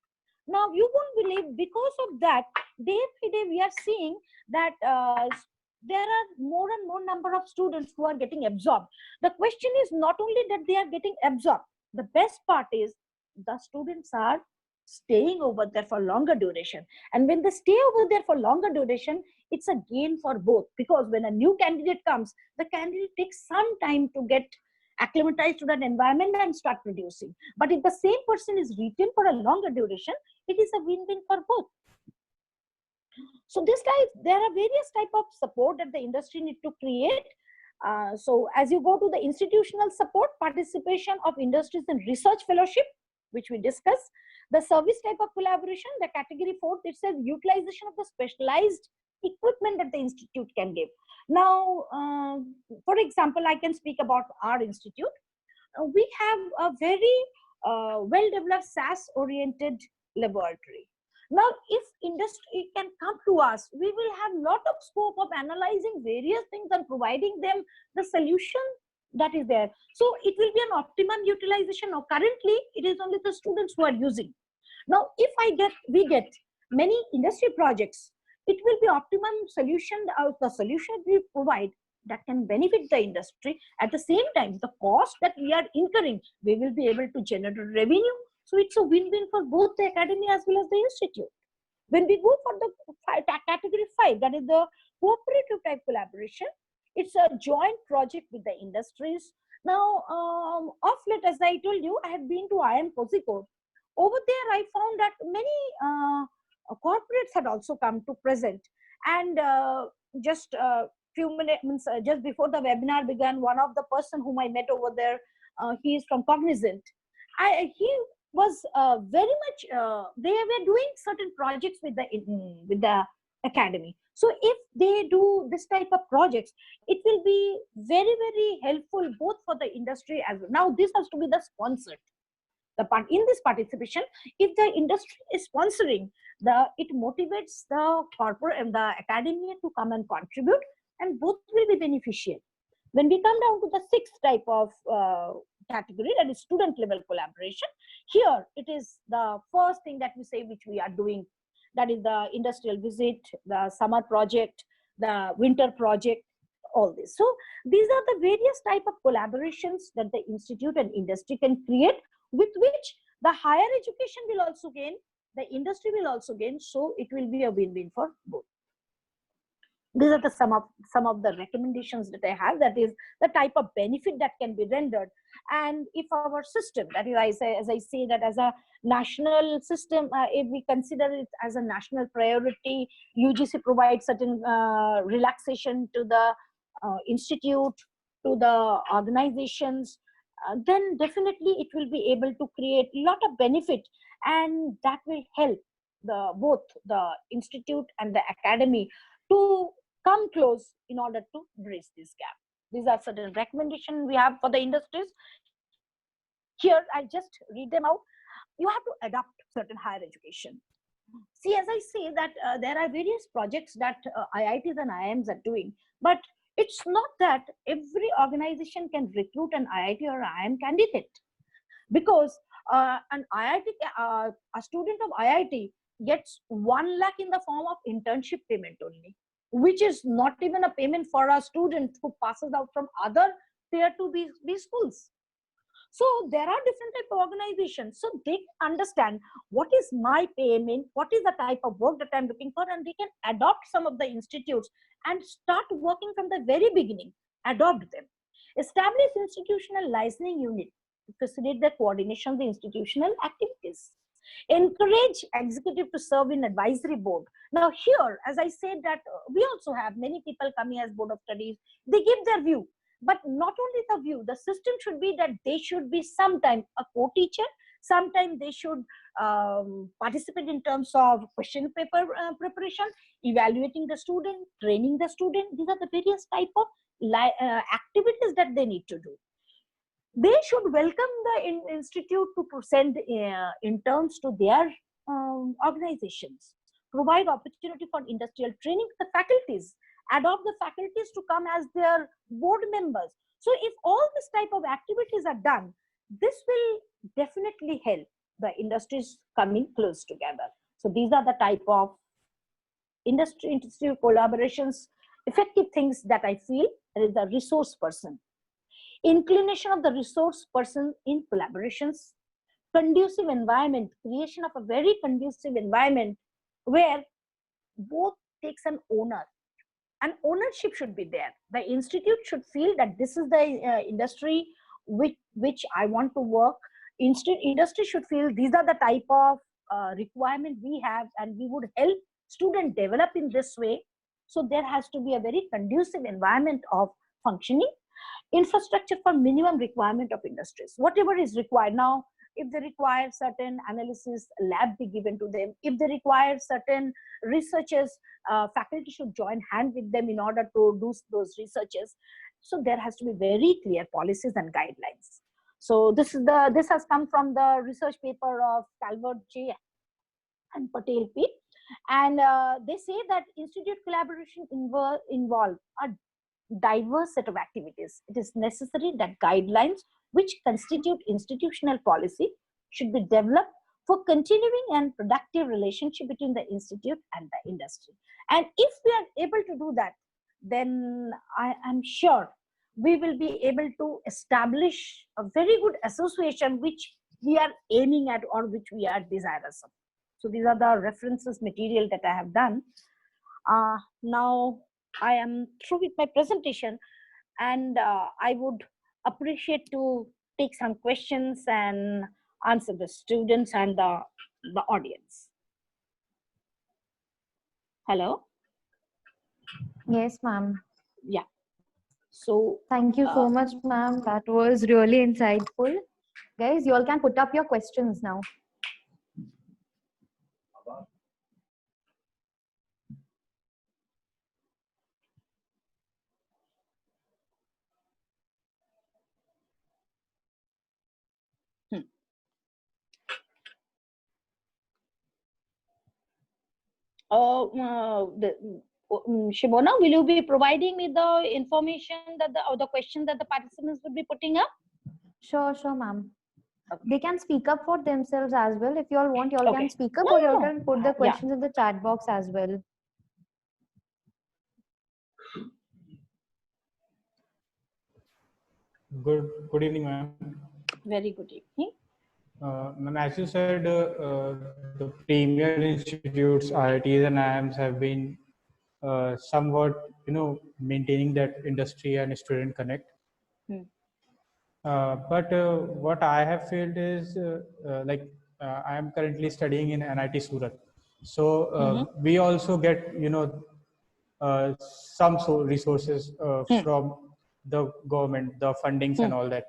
Now, you won't believe, because of that, day by day, we are seeing that there are more and more number of students who are getting absorbed. The question is not only that they are getting absorbed. The best part is the students are staying over there for longer duration. And when they stay over there for longer duration, it's a gain for both, because when a new candidate comes, the candidate takes some time to get acclimatized to that environment and start producing. But if the same person is retained for a longer duration, it is a win-win for both. So there are various types of support that the industry need to create. So as you go to the institutional support, participation of industries in research fellowship, which we discussed. The service type of collaboration, the category 4, it says utilization of the specialized equipment that the institute can give. Now, for example, I can speak about our institute. We have a very well-developed SAS-oriented laboratory. Now, if industry can come to us, we will have lot of scope of analyzing various things and providing them the solution that is there. So it will be an optimum utilization. Now, currently, it is only the students who are using. Now, if we get many industry projects, it will be optimum solution, the solution we provide that can benefit the industry. At the same time, the cost that we are incurring, we will be able to generate revenue. So it's a win-win for both the academy as well as the institute. When we go for the category 5, that is the cooperative type collaboration, it's a joint project with the industries. Now, of late, as I told you, I have been to IIM Kozhikode. Over there, I found that many corporates had also come to present. And just few minutes, just before the webinar began, one of the person whom I met over there, he is from Cognizant. He was very much, they were doing certain projects with the academy. So if they do this type of projects, it will be very, very helpful both for the industry as well. Now, this has to be the sponsored. In this participation, if the industry is sponsoring, it motivates the corporate and the academia to come and contribute, and both will be beneficial. When we come down to the 6th type of category, that is student level collaboration, here it is the first thing that we say which we are doing, that is the industrial visit, the summer project, the winter project, all this. So these are the various type of collaborations that the institute and industry can create, with which the higher education will also gain, the industry will also gain. So it will be a win-win for both. These are the some of the recommendations that I have, that is the type of benefit that can be rendered. And if our system, that is, as I say that as a national system, if we consider it as a national priority, UGC provides certain relaxation to the institute, to the organizations, then definitely it will be able to create a lot of benefit, and that will help both the institute and the academy to come close in order to bridge this gap. These are certain recommendations we have for the industries. Here, I just read them out. You have to adopt certain higher education. See, as I say that there are various projects that IITs and IIMs are doing, but it's not that every organization can recruit an IIT or IIM candidate, because a student of IIT gets 1 lakh in the form of internship payment only, which is not even a payment for a student who passes out from other tier 2 B schools. So there are different type of organizations, so they can understand what is my payment, what is the type of work that I'm looking for, and they can adopt some of the institutes and start working from the very beginning, adopt them. Establish institutional licensing unit to facilitate the coordination of the institutional activities. Encourage executive to serve in advisory board. Now here, as I said that we also have many people coming as board of studies, they give their view. But not only the view, the system should be that they should be sometime a co-teacher, sometime they should participate in terms of question paper preparation, evaluating the student, training the student. These are the various type of activities that they need to do. They should welcome the institute to send interns to their organizations, provide opportunity for industrial training to the faculties, adopt the faculties to come as their board members. So if all this type of activities are done, this will definitely help the industries coming close together. So these are the type of industry-institute collaborations, effective things that I feel. There is the resource person. Inclination of the resource person in collaborations, conducive environment, creation of a very conducive environment where both takes an owner. And ownership should be there. The institute should feel that this is the industry which I want to work. Industry should feel these are the type of requirement we have, and we would help students develop in this way. So there has to be a very conducive environment of functioning. Infrastructure for minimum requirement of industries. Whatever is required now, if they require certain analysis lab be given to them, if they require certain researchers, faculty should join hand with them in order to do those researches. So there has to be very clear policies and guidelines. So this has come from the research paper of Calvert J and Patel P. And they say that institute collaboration involve a diverse set of activities. It is necessary that guidelines which constitute institutional policy should be developed for continuing and productive relationship between the institute and the industry. And if we are able to do that, then I am sure we will be able to establish a very good association which we are aiming at or which we are desirous of. So these are the references material that I have done. Now I am through with my presentation, and I would appreciate to take some questions and answer the students and the audience. Hello? Yes, ma'am. Yeah. So thank you so much, ma'am. That was really insightful. Guys, you all can put up your questions now. Shibona, will you be providing me the information that the question that the participants would be putting up? Sure, ma'am. Okay. They can speak up for themselves as well. If you all want, you all can speak up, no, or you all can put the questions in the chat box as well. Good evening, ma'am. Very good evening. Ma'am, as you said, the premier institutes, IITs and IIMs have been somewhat, maintaining that industry and student connect. But what I have felt is, I am currently studying in NIT Surat. So we also get, some resources from the government, the fundings and all that.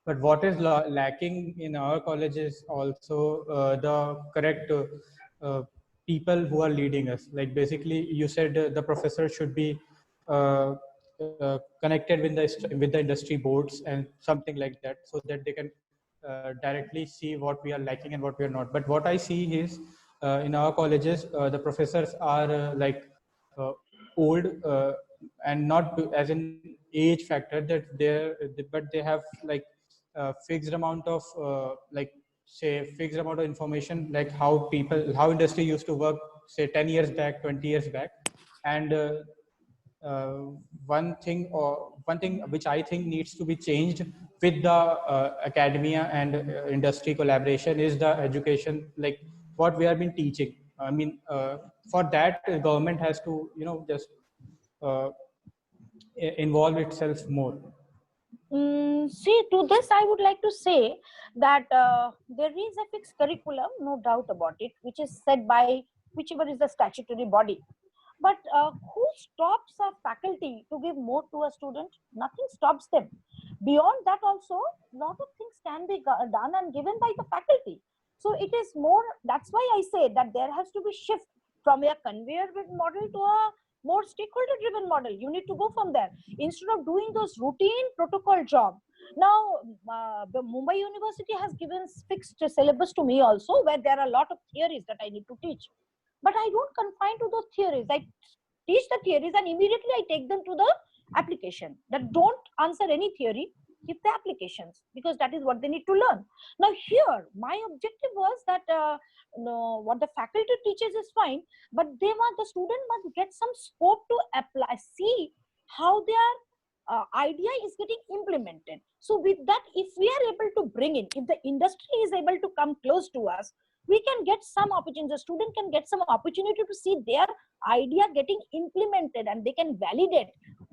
But what is lacking in our college is also the correct people who are leading us. Like basically, you said the professor should be connected with the industry boards and something like that, so that they can directly see what we are lacking and what we are not. But what I see is in our colleges, the professors are old and not as an age factor that but they have like fixed amount of fixed amount of information, like how industry used to work, say 10 years back, 20 years back. And one thing which I think needs to be changed with the academia and industry collaboration is the education, like what we have been teaching. I mean, for that, government has to, just involve itself more. See, to this I would like to say that there is a fixed curriculum, no doubt about it, which is set by whichever is the statutory body. But who stops a faculty to give more to a student? Nothing stops them. Beyond that also, a lot of things can be done and given by the faculty. So it is more, that's why I say that there has to be shift from a conveyor model to a more stakeholder driven model. You need to go from there instead of doing those routine protocol job. Now the Mumbai University has given fixed syllabus to me also, where there are a lot of theories that I need to teach, but I don't confine to those theories. I teach the theories and immediately I take them to the application. That don't answer any theory, give the applications, because that is what they need to learn. Now here my objective was that what the faculty teaches is fine, but the student must get some scope to apply, see how their idea is getting implemented. So with that, if we are able to bring in, if the industry is able to come close to us, we can get some opportunity. The student can get some opportunity to see their idea getting implemented, and they can validate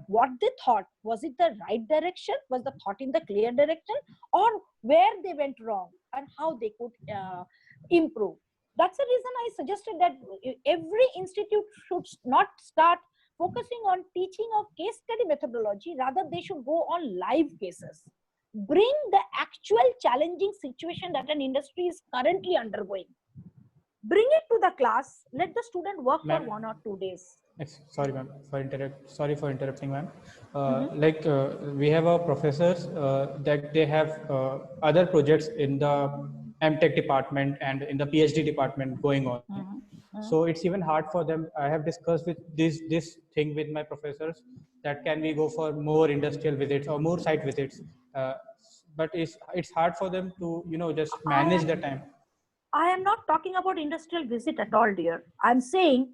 what they thought. Was it the right direction? Was the thought in the clear direction? Or where they went wrong and how they could improve? That's the reason I suggested that every institute should not start focusing on teaching of case study methodology. Rather, they should go on live cases. Bring the actual challenging situation that an industry is currently undergoing. Bring it to the class. Let the student work for 1 or 2 days. Sorry, ma'am, sorry for interrupting, ma'am. We have our professors that they have other projects in the MTech department and in the PhD department going on. So it's even hard for them. I have discussed with this thing with my professors that can we go for more industrial visits or more site visits, but it's hard for them to just manage the time. I am not talking about industrial visit at all, dear. I'm saying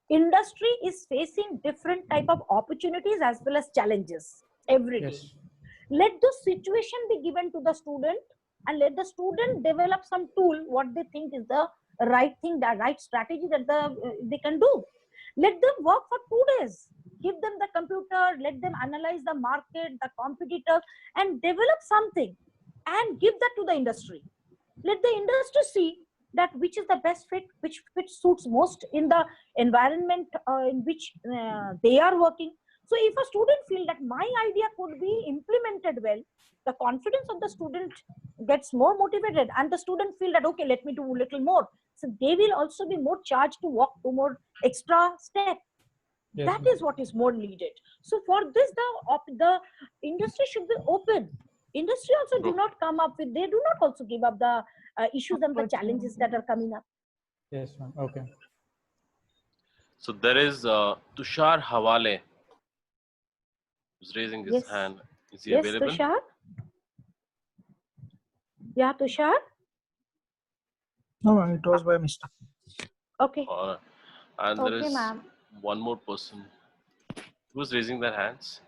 industry is facing different type of opportunities as well as challenges every day. Yes. Let the situation be given to the student and let the student develop some tool what they think is the right thing, the right strategy that they can do. Let them work for 2 days. Give them the computer, let them analyze the market, the competitors, and develop something and give that to the industry. Let the industry see that which is the best fit, which suits most in the environment in which they are working. So if a student feels that my idea could be implemented well, the confidence of the student gets more motivated and the student feel that, okay, let me do a little more. So they will also be more charged to walk to more extra step. Yes, that is what is more needed. So for this, the industry should be open. Industry also do not come up with, they do not also give up the issues and the challenges that are coming up. Yes, ma'am. Okay. So there is Tushar Hawale who's raising his hand. Is he available? Yes, Tushar. Yeah, Tushar. No, it was by mistake. Okay. And there Okay, is ma'am. one more person who's raising their hands.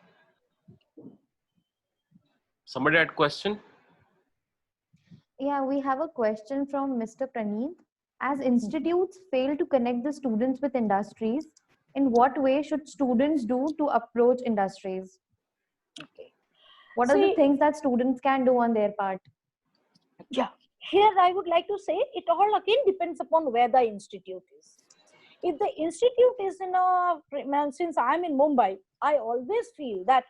Somebody had a question? Yeah, we have a question from Mr. Praneeth. As institutes fail to connect the students with industries, in what way should students do to approach industries? Okay. What are the things that students can do on their part? Yeah, here I would like to say it all again depends upon where the institute is. If the institute is in since I'm in Mumbai, I always feel that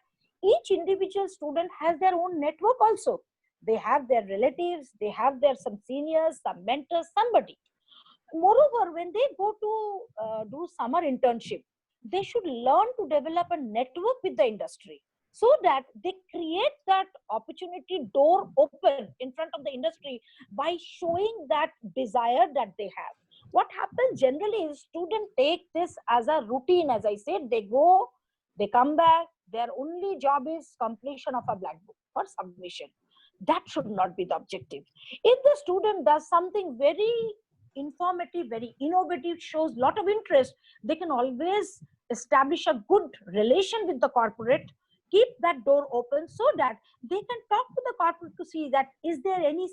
each individual student has their own network also. They have their relatives, they have some seniors, some mentors, somebody. Moreover, when they go to do summer internship, they should learn to develop a network with the industry so that they create that opportunity door open in front of the industry by showing that desire that they have. What happens generally is students take this as a routine. As I said, they go, they come back, their only job is completion of a black book for submission. That should not be the objective. If the student does something very informative, very innovative, shows lot of interest, they can always establish a good relation with the corporate, keep that door open so that they can talk to the corporate to see that is there any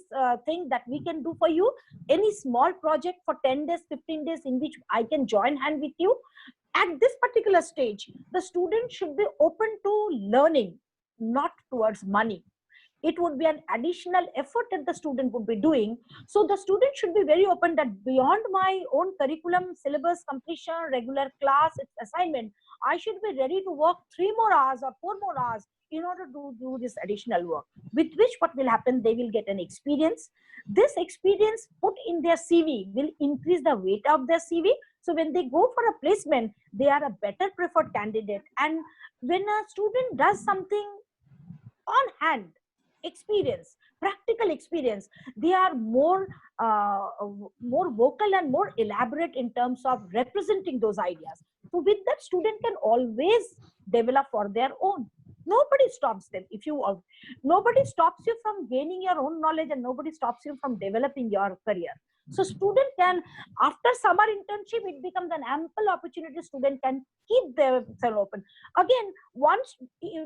thing that we can do for you, any small project for 10 days, 15 days in which I can join hand with you. At this particular stage, the student should be open to learning, not towards money. It would be an additional effort that the student would be doing. So the student should be very open that beyond my own curriculum, syllabus completion, regular class, assignment, I should be ready to work 3 more hours or 4 more hours in order to do this additional work. With which what will happen, they will get an experience. This experience put in their CV will increase the weight of their CV. So when they go for a placement, they are a better preferred candidate. And when a student does something on hand, experience, practical experience, they are more vocal and more elaborate in terms of representing those ideas. So with that, student can always develop for their own. Nobody stops them. Nobody stops you from gaining your own knowledge, and nobody stops you from developing your career. So student can, after summer internship, it becomes an ample opportunity. Student can keep themselves open. Again, once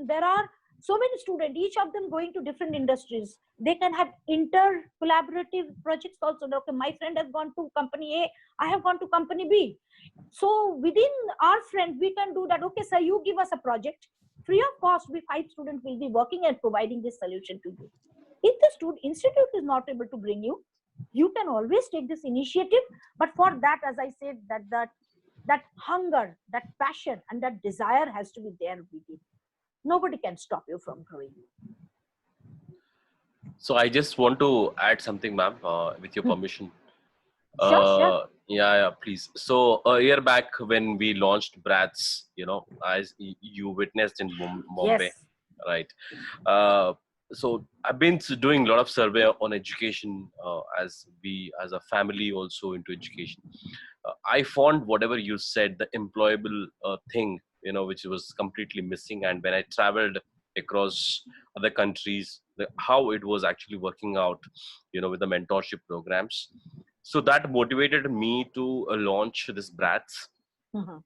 there are so many students, each of them going to different industries, they can have inter-collaborative projects also. Okay, my friend has gone to company A, I have gone to company B. So within our friend, we can do that. Okay, sir, you give us a project. Free of cost, we 5 students will be working and providing this solution to you. If the institute is not able to bring you, you can always take this initiative. But for that, as I said, that hunger, that passion, and that desire has to be there within. Nobody can stop you from growing. So I just want to add something, ma'am, with your permission. Sure. Yeah, please. So a year back when we launched Bratz, as you witnessed in Bombay, Yes. right? Uh, so I've been doing a lot of survey on education, as a family also into education. I found whatever you said, the employable thing, which was completely missing. And when I traveled across other countries, how it was actually working out, with the mentorship programs. So that motivated me to launch this Bratz. Mhm.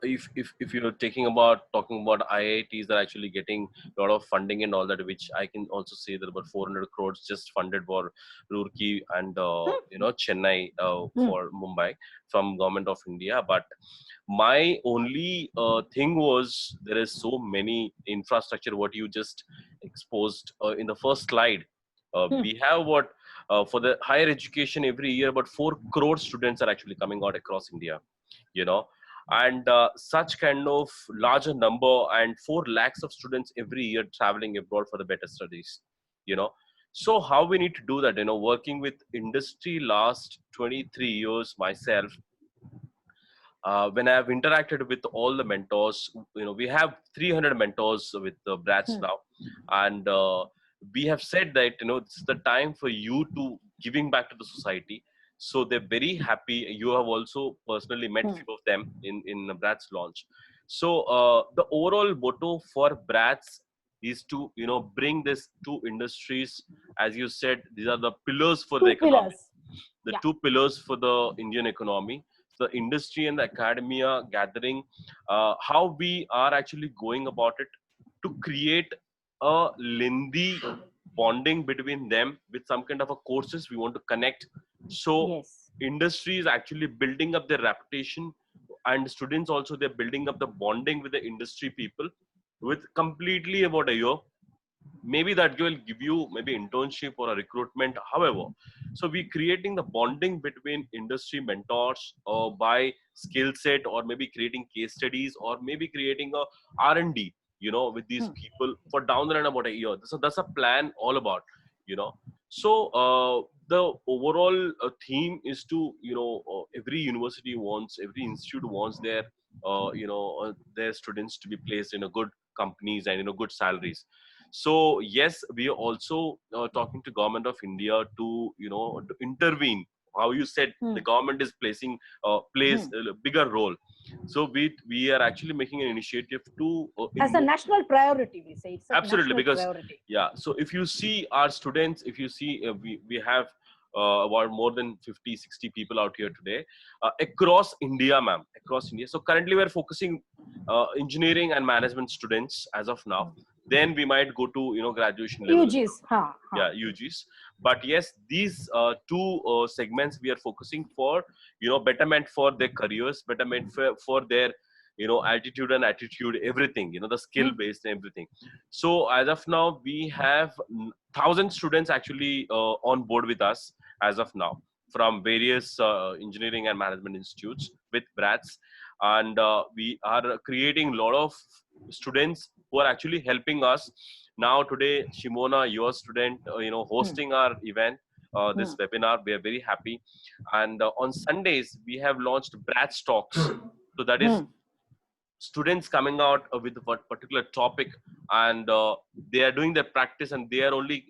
If you're talking about IITs are actually getting a lot of funding and all that, which I can also say that about 400 crores just funded for Roorkee and Chennai for Mumbai from government of India. But my only thing was there is so many infrastructure what you just exposed in the first slide. We have what for the higher education every year about 4 crore students are actually coming out across India, and such kind of larger number and 4 lakhs of students every year traveling abroad for the better studies, so how we need to do that, working with industry last 23 years myself. When I have interacted with all the mentors, we have 300 mentors with the Bratz now, and we have said that this is the time for you to giving back to the society. So they're very happy. You have also personally met few of them in the Bratz launch. So the overall motto for Bratz is to bring this two industries, as you said, these are the pillars for the economy. The two pillars for the Indian economy, the industry and the academia gathering, how we are actually going about it to create a lengthy bonding between them with some kind of a courses we want to connect. So industry is actually building up their reputation, and students also, they're building up the bonding with the industry people with completely about a year. Maybe that will give you maybe internship or a recruitment, however. So we creating the bonding between industry mentors by skill set, or maybe creating case studies, or maybe creating a R&D, with these people for down the line about a year. So that's a plan all about, so the overall theme is to every university wants, every institute wants their students to be placed in a good companies and good salaries. So yes, we are also talking to government of India to to intervene. How you said the government is plays a bigger role. So we are actually making an initiative to as a national priority, we say it's a absolutely, national because priority. so if you see our students, if you see we have about more than 50-60 people out here today across India, ma'am, across India. So currently we're focusing engineering and management students as of now. Then we might go to graduation level. UGs, yeah, UGs. But yes, these two segments we are focusing for betterment for their careers, betterment for their altitude and attitude, everything, the skill based and everything. So as of now we have 1,000 students actually on board with us as of now from various engineering and management institutes with Bratz, and we are creating a lot of students who are actually helping us. Now today, Shimona, your student, hosting our event, this webinar, we are very happy. And on Sundays, we have launched Bratz Talks. So that is students coming out with a particular topic, and they are doing their practice, and they are only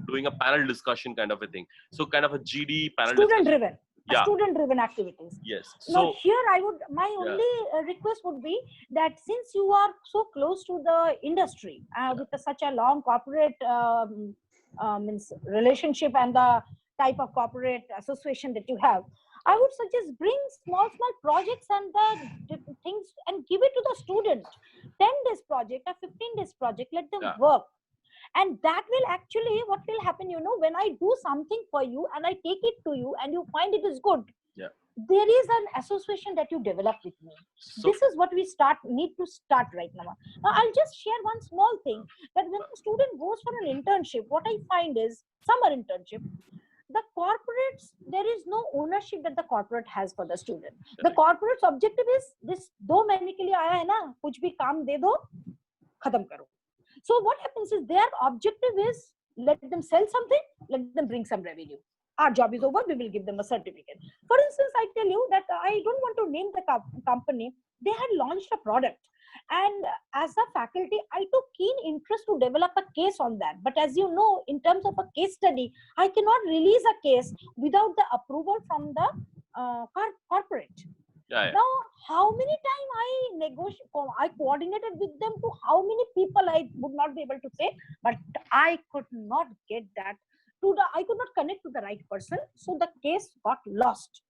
doing a panel discussion kind of a thing. So kind of a GD panel student discussion. driven. Student driven activities. Yes. Now here my only request would be that since you are so close to the industry with such a long corporate means relationship and the type of corporate association that you have, I would suggest bring small projects and the things and give it to the student. 10 days project, a 15 days project, let them work. And that will actually, what will happen, when I do something for you and I take it to you and you find it is good, there is an association that you develop with me. So, this is what we need to start right now. Now, I'll just share one small thing, that when a student goes for an internship, what I find is, summer internship, the corporates, there is no ownership that the corporate has for the student. The corporate's objective is this, 2 महीने के लिए आया है ना, कुछ भी काम दे दो, खत्म करो. So what happens is their objective is let them sell something, let them bring some revenue. Our job is over, we will give them a certificate. For instance, I tell you that I don't want to name the company. They had launched a product. And as a faculty, I took keen interest to develop a case on that. But as you know, in terms of a case study, I cannot release a case without the approval from the corporate. Yeah. Now, how many times I negotiated, I coordinated with them to how many people I would not be able to say, but I could not get that I could not connect to the right person. So the case got lost.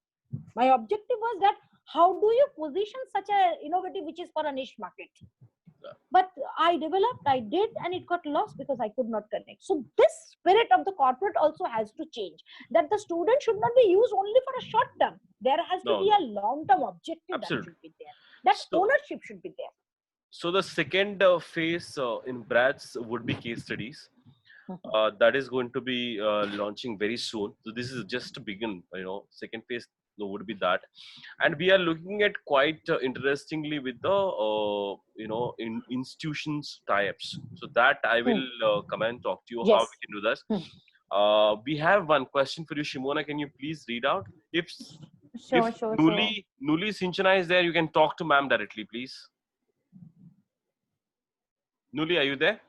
My objective was that how do you position such a innovative which is for a niche market? But I developed, I did, and it got lost because I could not connect. So this spirit of the corporate also has to change, that the student should not be used only for a short term. There has to be a long-term objective. Absolutely. That should be there. That ownership should be there. So the second phase in BRATS would be case studies. That is going to be launching very soon. So this is just to begin, second phase would be that. And we are looking at quite interestingly with the, institutions tie-ups. So that I will come and talk to you how we can do this. We have one question for you, Shimona. Can you please read out? If Nuli Sinchana is there, you can talk to ma'am directly, please. Nuli, are you there?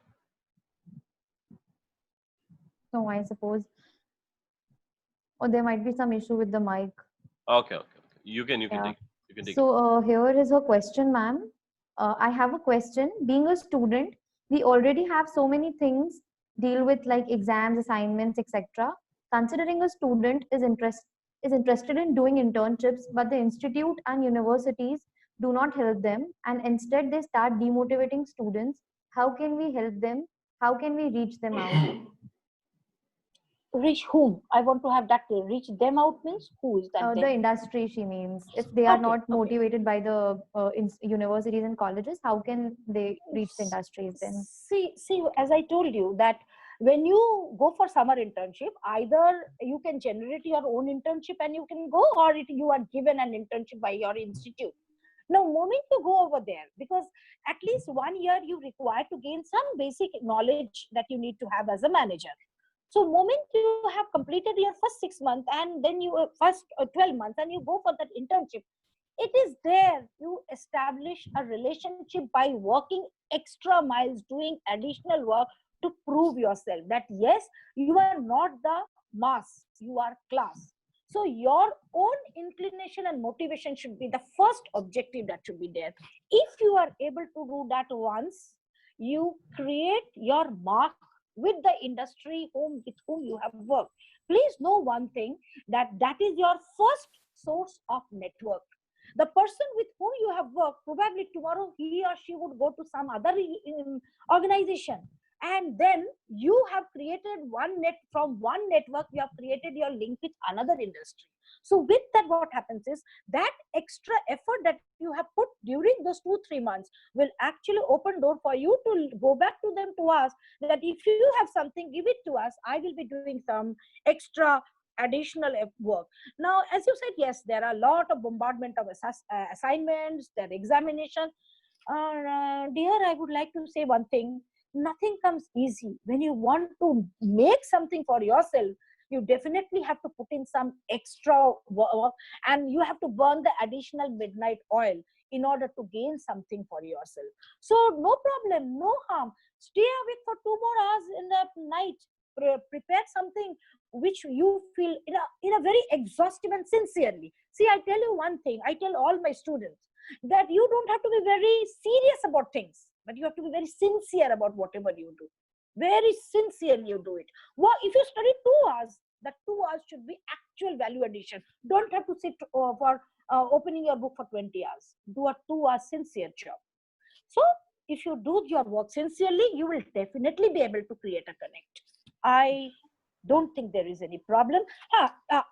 No, I suppose. Or there might be some issue with the mic. Okay. You can take it. So here is a question, ma'am. I have a question. Being a student, we already have so many things deal with like exams, assignments, etc. Considering a student is interested in doing internships, but the institute and universities do not help them, and instead they start demotivating students. How can we help them? How can we reach them out? Reach whom? I want to have that clear. Reach them out means who is that? The industry, she means. If they are not motivated by the universities and colleges, how can they reach the industries then? See, as I told you that when you go for summer internship, either you can generate your own internship and you can go, or you are given an internship by your institute. Now, moment you go over there, because at least 1 year you require to gain some basic knowledge that you need to have as a manager. So moment you have completed your first 6 months and then you first 12 months and you go for that internship, it is there you establish a relationship by working extra miles, doing additional work to prove yourself that yes, you are not the mass, you are class. So your own inclination and motivation should be the first objective that should be there. If you are able to do that once, you create your mark with the industry with whom you have worked. Please know one thing, that is your first source of network. The person with whom you have worked, probably tomorrow he or she would go to some other organization. And then you have created from one network, you have created your link with another industry. So with that, what happens is that extra effort that you have put during those 2-3 months will actually open door for you to go back to them to ask that if you have something, give it to us. I will be doing some extra additional work. Now, as you said, yes, there are a lot of bombardment of assignments, there are examinations. Dear, I would like to say one thing. Nothing comes easy. When you want to make something for yourself, you definitely have to put in some extra work and you have to burn the additional midnight oil in order to gain something for yourself. So no problem, no harm. Stay awake for 2 more hours in the night. Prepare something which you feel in a very exhaustive and sincerely. See, I tell you one thing, I tell all my students that you don't have to be very serious about things, but you have to be very sincere about whatever you do. Very sincerely you do it. Well, if you study 2 hours, that 2 hours should be actual value addition. Don't have to sit for opening your book for 20 hours. Do a 2 hours sincere job. So if you do your work sincerely, you will definitely be able to create a connect. I don't think there is any problem.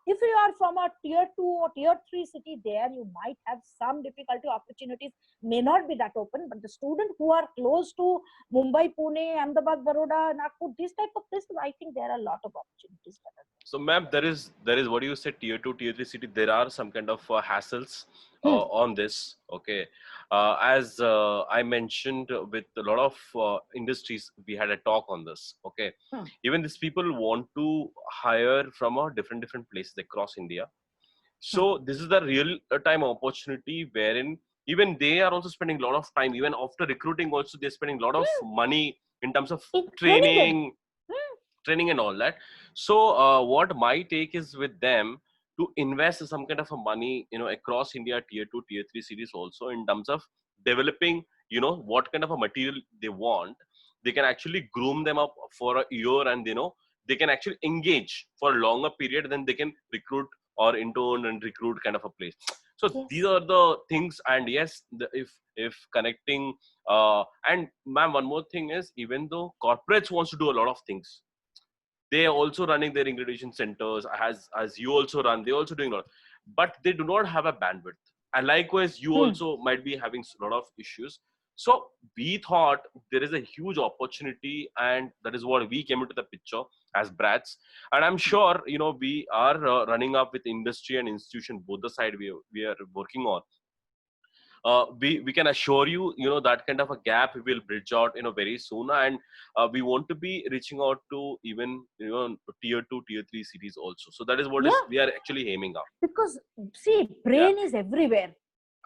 If you are from a tier 2 or tier 3 city, there you might have some difficulty. Opportunities may not be that open, but the students who are close to Mumbai, Pune, Ahmedabad, Baroda, Nagpur, this type of places, I think there are a lot of opportunities for them. So, ma'am, there is what you said, tier 2, tier 3 city. There are some kind of hassles on this. Okay, as I mentioned, with a lot of industries, we had a talk on this. Okay, even these people want to hire from a different places across India. So this is the real time opportunity wherein even they are also spending a lot of time. Even after recruiting, also they're spending a lot of money in terms of Training training and all that. So what my take is with them to invest some kind of a money, across India, tier 2, tier 3 cities also, in terms of developing, what kind of a material they want. They can actually groom them up for a year, and they can actually engage for a longer period, then they can recruit or intern and recruit kind of a place. So these are the things. And yes, if connecting, and ma'am, one more thing is, even though corporates wants to do a lot of things, they are also running their accreditation centers, as you also run, they also doing a lot, but they do not have a bandwidth. And likewise, you also might be having a lot of issues. So we thought there is a huge opportunity, and that is what we came into the picture as brats. And I'm sure we are running up with industry and institution, both the side we are working on. We can assure you, that kind of a gap we will bridge out, very soon. And we want to be reaching out to even, tier 2, tier 3 cities also. So that is what is we are actually aiming at. Because see, brain is everywhere.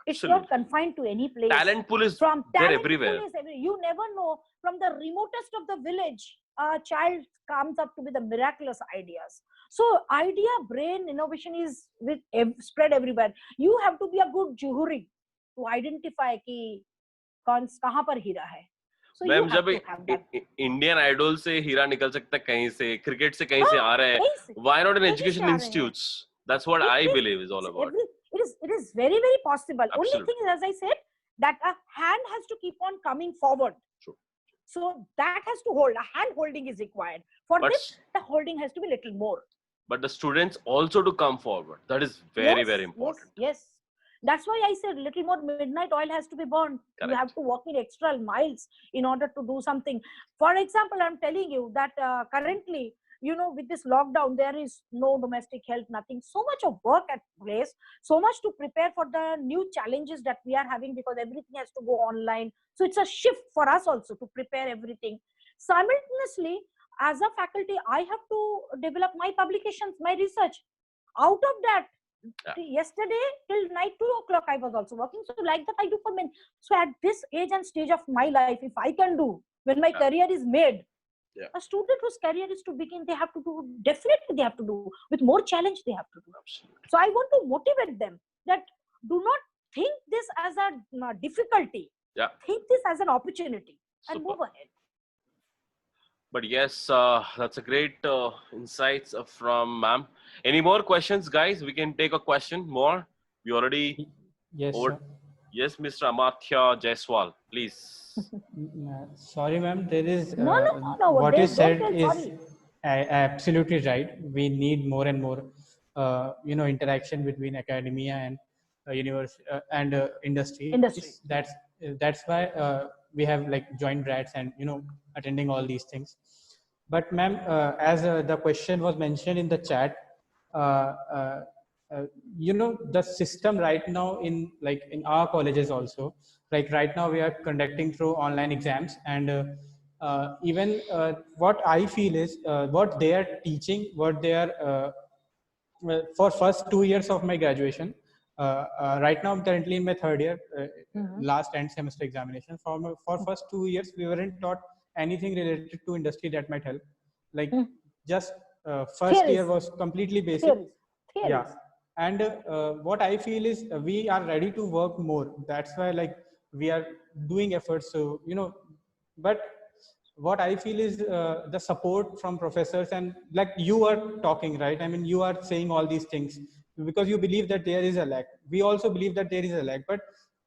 It's Absolutely. not confined to any place. Talent pool is From there talent everywhere. pool is you never know, from the remotest of the village, a child comes up to with the miraculous ideas. So idea, brain, innovation is spread everywhere. You have to be a good juhuri to identify कि कहाँ पर हीरा है. So ma'am, you have जब to have that. Indian Idol से हीरा निकल सकता है कहीं से, क्रिकेट से कहीं से आ रहे हैं, why not in education institutes? That's what I believe is all about. It is very, very possible. Absolutely. Only thing is, as I said, that a hand has to keep on coming forward. True. So that has to hold. A hand holding is required. For this, the holding has to be little more. But the students also to come forward. That is very, very important. Yes. That's why I said little more midnight oil has to be burned. Correct. You have to walk in extra miles in order to do something. For example, I'm telling you that currently, with this lockdown, there is no domestic help, nothing. So much of work at place, so much to prepare for the new challenges that we are having, because everything has to go online. So it's a shift for us also to prepare everything. Simultaneously, as a faculty, I have to develop my publications, my research. Out of that, yesterday till night 2 o'clock I was also working. So like that I do for men. So at this age and stage of my life, if I can do, when my career is made, a student whose career is to begin, they have to do, definitely they have to do, with more challenge they have to do. Absolutely. So I want to motivate them that do not think this as a difficulty. Think this as an opportunity and move ahead. But yes, that's a great insights from ma'am. Any more questions, guys? We can take a question more. We already Yes, over. Yes, Mr. Amartya Jaiswal, please. Sorry, ma'am. There is no. What you said is absolutely right. We need more and more, interaction between academia and university and industry. That's why we have joined RATs and attending all these things. But ma'am, as the question was mentioned in the chat, the system right now in our colleges also, right now we are conducting through online exams, and even what I feel is what they are teaching, what they are for first 2 years of my graduation. Right now I'm currently in my third year, last end semester examination. For first 2 years we weren't taught anything related to industry that might help. Just first year was completely basic. Yeah. And what I feel is we are ready to work more. That's why we are doing efforts. So, but what I feel is the support from professors, and you are talking, right? I mean, you are saying all these things because you believe that there is a lack. We also believe that there is a lack, but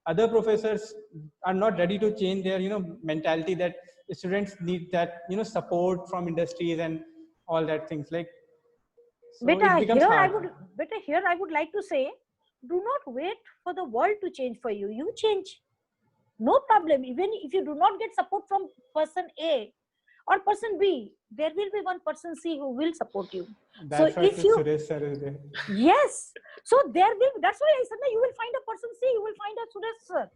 other professors are not ready to change their, mentality that students need that, support from industries and all that things. So here I would like to say, do not wait for the world to change for you. You change. No problem. Even if you do not get support from person A, or person B, there will be one person C who will support you. That's So why if you, Suresh sir is there. yes, so there will, that's why I said that you will find a person C, you will find a Suresh sir.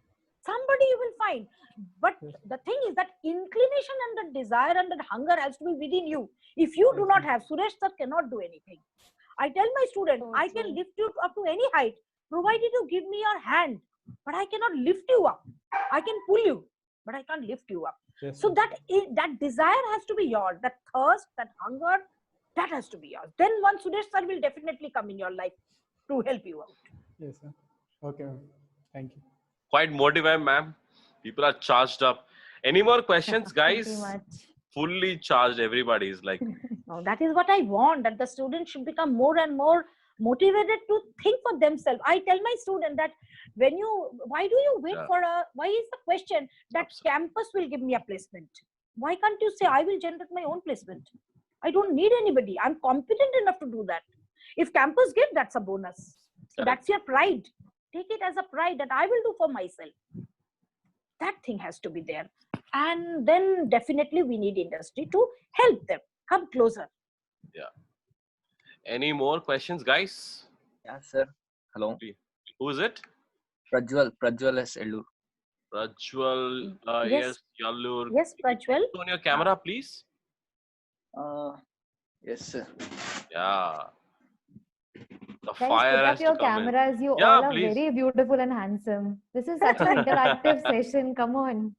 Somebody you will find. But the thing is that inclination and the desire and the hunger has to be within you. If you do not have, Suresh sir cannot do anything. I tell my student, I can lift you up to any height, provided you give me your hand, but I cannot lift you up. I can pull you, but I can't lift you up. Yes, So that desire has to be yours, that thirst, that hunger, that has to be yours. Then one Suresh sir will definitely come in your life to help you out. yes, sir. Okay, thank you. Quite motivated, ma'am. People are charged up. Any more questions, guys? Pretty much. Fully charged. Everybody is like, Now, that is what I want, that the students should become more and more motivated to think for themselves. I tell my student that why do you wait for why is the question that campus will give me a placement? Why can't you say, I will generate my own placement? I don't need anybody. I'm competent enough to do that. If campus gives, that's a bonus. So that's your pride. Take it as a pride that I will do for myself. That thing has to be there. And then definitely we need industry to help them come closer. yeah. Any more questions, guys? Yeah, sir. Hello. Who is it? Prajwal S. Ellur. Prajwal, yes, Yallur. Yes, Prajwal. On your camera, please. Yes, sir. Yeah. The Guys, fire put has up your to come in. cameras. You Yeah, all are please. very beautiful and handsome. This is such an interactive session. Come on.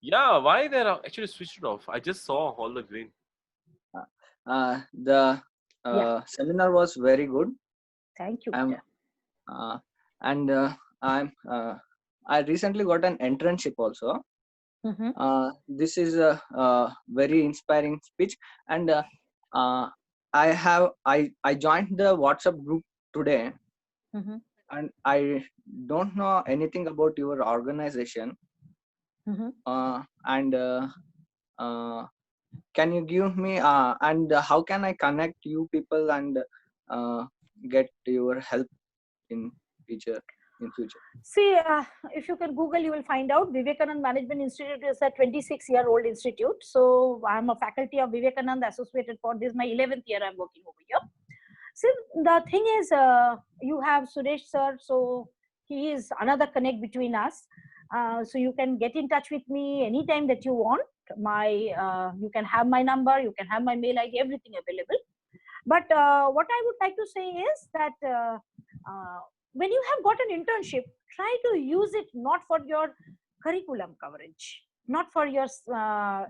Yeah, why they are actually switched it off? I just saw all the green. The seminar was very good. Thank you. I recently got an internship also. This is a very inspiring speech, and I joined the WhatsApp group today, and I don't know anything about your organization. Can you give me and how can I connect you people and get your help in future? See, if you can Google, you will find out Vivekanand Management Institute is a 26-year-old institute. So I'm a faculty of Vivekanand associated for this. My 11th year I'm working over here. See, the thing is, you have Suresh sir, so he is another connect between us. So you can get in touch with me anytime that you want. You can have my number, you can have my mail ID, everything available. But what I would like to say is that when you have got an internship, try to use it not for your curriculum coverage, not for your